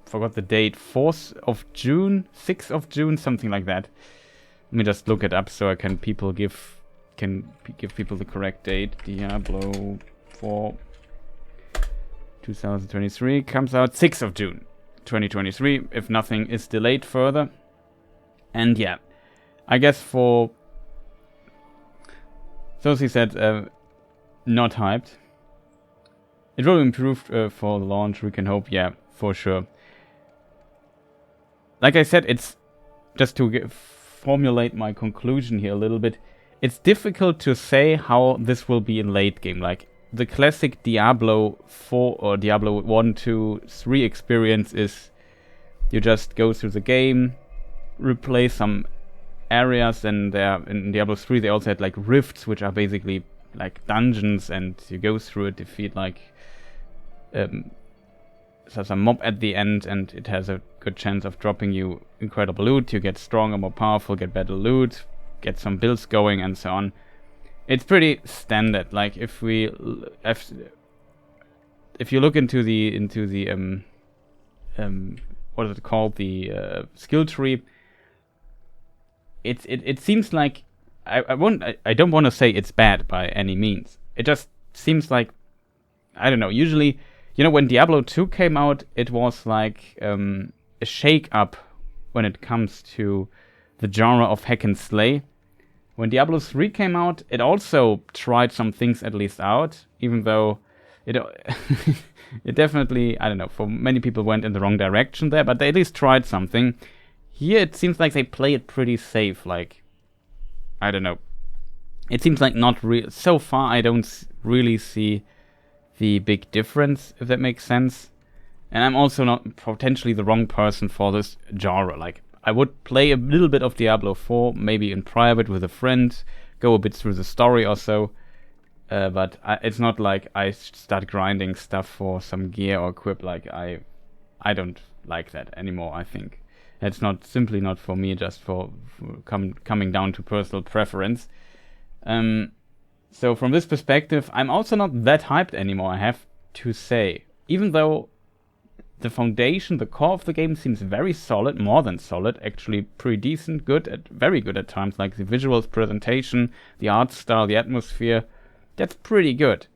forgot the date, 4th of June, 6th of June, something like that. Let me just look it up so I can give people the correct date. Diablo 4 2023 comes out 6th of June 2023, if nothing is delayed further. And yeah, I guess for those who said not hyped, it will improve for the launch, we can hope, yeah, for sure. Like I said, it's just to formulate my conclusion here a little bit. It's difficult to say how this will be in late game. Like the classic Diablo 4 or Diablo 1, 2, 3 experience is you just go through the game, replay some areas, and in Diablo 3 they also had like rifts, which are basically like dungeons, and you go through it, defeat like some mob at the end, and it has a good chance of dropping you incredible loot. You get stronger, more powerful, get better loot, get some builds going, and so on. It's pretty standard. Like if you look into the what is it called, the skill tree, it seems like I don't want to say it's bad by any means. It just seems like, I don't know, usually, you know, when Diablo 2 came out, it was like a shake-up when it comes to the genre of hack and slay. When Diablo 3 came out, it also tried some things at least out, even though it it definitely, I don't know, for many people went in the wrong direction there, but they at least tried something. Here it seems like they play it pretty safe, like, I don't know. It seems like not real. So far, I don't really see the big difference, if that makes sense. And I'm also not potentially the wrong person for this genre. Like, I would play a little bit of Diablo 4, maybe in private with a friend, go a bit through the story or so. But it's not like I start grinding stuff for some gear or equip. Like, I don't like that anymore, I think. It's not simply not for me, just for coming down to personal preference. So from this perspective, I'm also not that hyped anymore, I have to say. Even though the foundation, the core of the game seems very solid, more than solid, actually pretty decent, very good at times, like the visuals, presentation, the art style, the atmosphere, that's pretty good.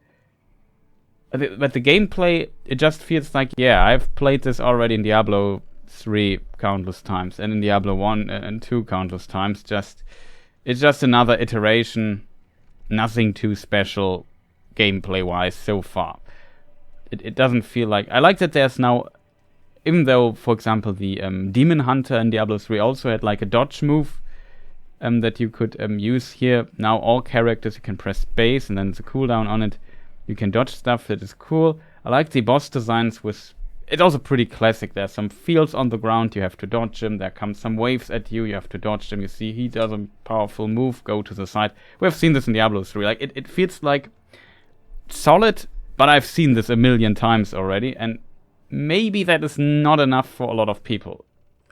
But the gameplay, it just feels like, yeah, I've played this already in Diablo 3 countless times, and in Diablo 1 and 2 countless times. It's just another iteration, nothing too special gameplay-wise so far. It doesn't feel like... I like that there's now, even though, for example, the Demon Hunter in Diablo 3 also had like a dodge move that you could use here. Now all characters, you can press space and then there's a cooldown on it. You can dodge stuff, that is cool. I like the boss designs with... It's also pretty classic. There's some fields on the ground, you have to dodge them. There come some waves at you, you have to dodge them. You see he does a powerful move, go to the side. We've seen this in Diablo 3. Like it feels like solid, but I've seen this a million times already, and maybe that is not enough for a lot of people.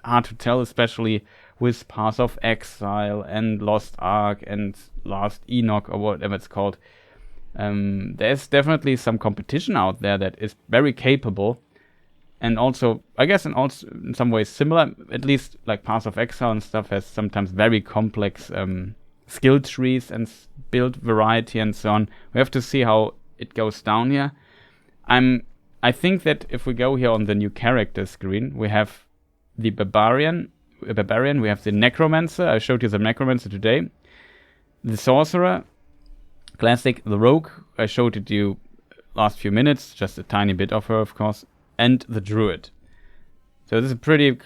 Hard to tell, especially with Path of Exile and Lost Ark and Last Enoch or whatever it's called. There's definitely some competition out there that is very capable. And also, I guess in some ways similar, at least like Path of Exile and stuff has sometimes very complex skill trees and build variety and so on. We have to see how it goes down here. I think that if we go here on the new character screen, we have the Barbarian, we have the Necromancer. I showed you the Necromancer today. The Sorcerer, classic, the Rogue. I showed it to you last few minutes, just a tiny bit of her, of course. And the Druid. So this is pretty,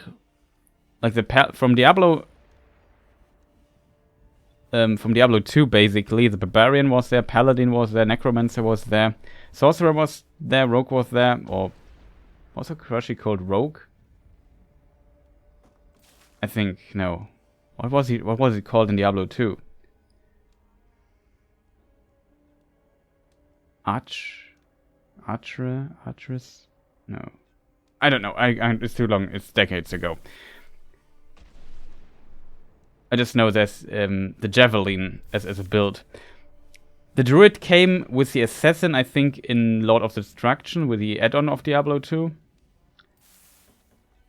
like from Diablo 2 basically. The Barbarian was there, Paladin was there, Necromancer was there, Sorcerer was there, Rogue was there, or was it actually called Rogue? I think, no. What was it called in Diablo 2? Archeress? No. I don't know. It's too long. It's decades ago. I just know there's the Javelin as a build. The Druid came with the Assassin, I think, in Lord of Destruction with the add-on of Diablo 2.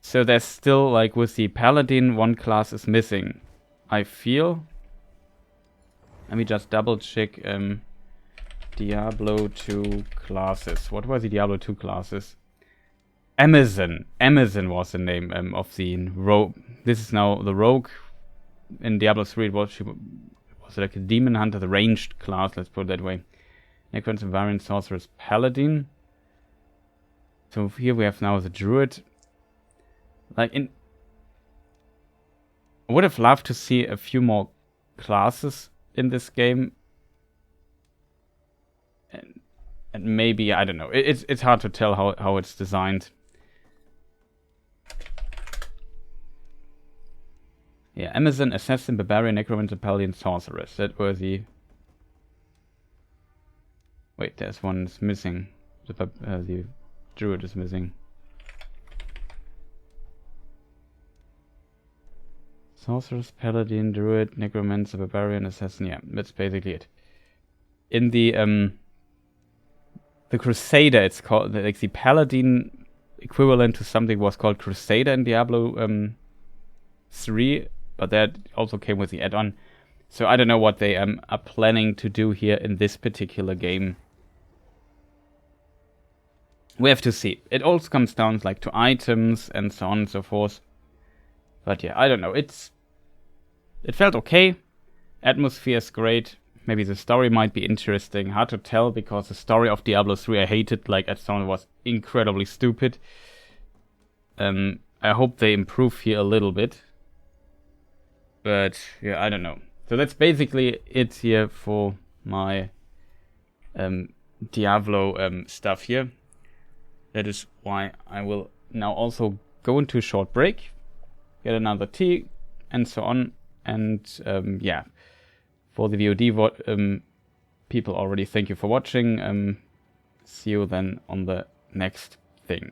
So there's still, like, with the Paladin, one class is missing, I feel. Let me just double check Diablo 2 classes. What were the Diablo 2 classes? Amazon. Amazon was the name of the Rogue. This is now the Rogue. In Diablo 3 it was like a Demon Hunter, the ranged class, let's put it that way. Necromancer, Variant, Sorceress, Paladin. So here we have now the Druid. Like I would have loved to see a few more classes in this game. And maybe, I don't know. It's hard to tell how it's designed. Yeah, Amazon, Assassin, Barbarian, Necromancer, Paladin, Sorceress. That were the... Wait, there's one that's missing. The Druid is missing. Sorceress, Paladin, Druid, Necromancer, Barbarian, Assassin. Yeah, that's basically it. In the Crusader, it's called, like, the Paladin equivalent to something was called Crusader in Diablo 3, but that also came with the add-on. So I don't know what they are planning to do here in this particular game. We have to see. It also comes down, like, to items and so on and so forth. But yeah, I don't know. It felt okay. Atmosphere is great. Maybe the story might be interesting. Hard to tell, because the story of Diablo 3 I hated. Like, I thought it was incredibly stupid. I hope they improve here a little bit. But yeah, I don't know. So that's basically it here for my Diablo stuff here. That is why I will now also go into a short break, get another tea, and so on. And yeah, for the VOD people already, thank you for watching. See you then on the next thing.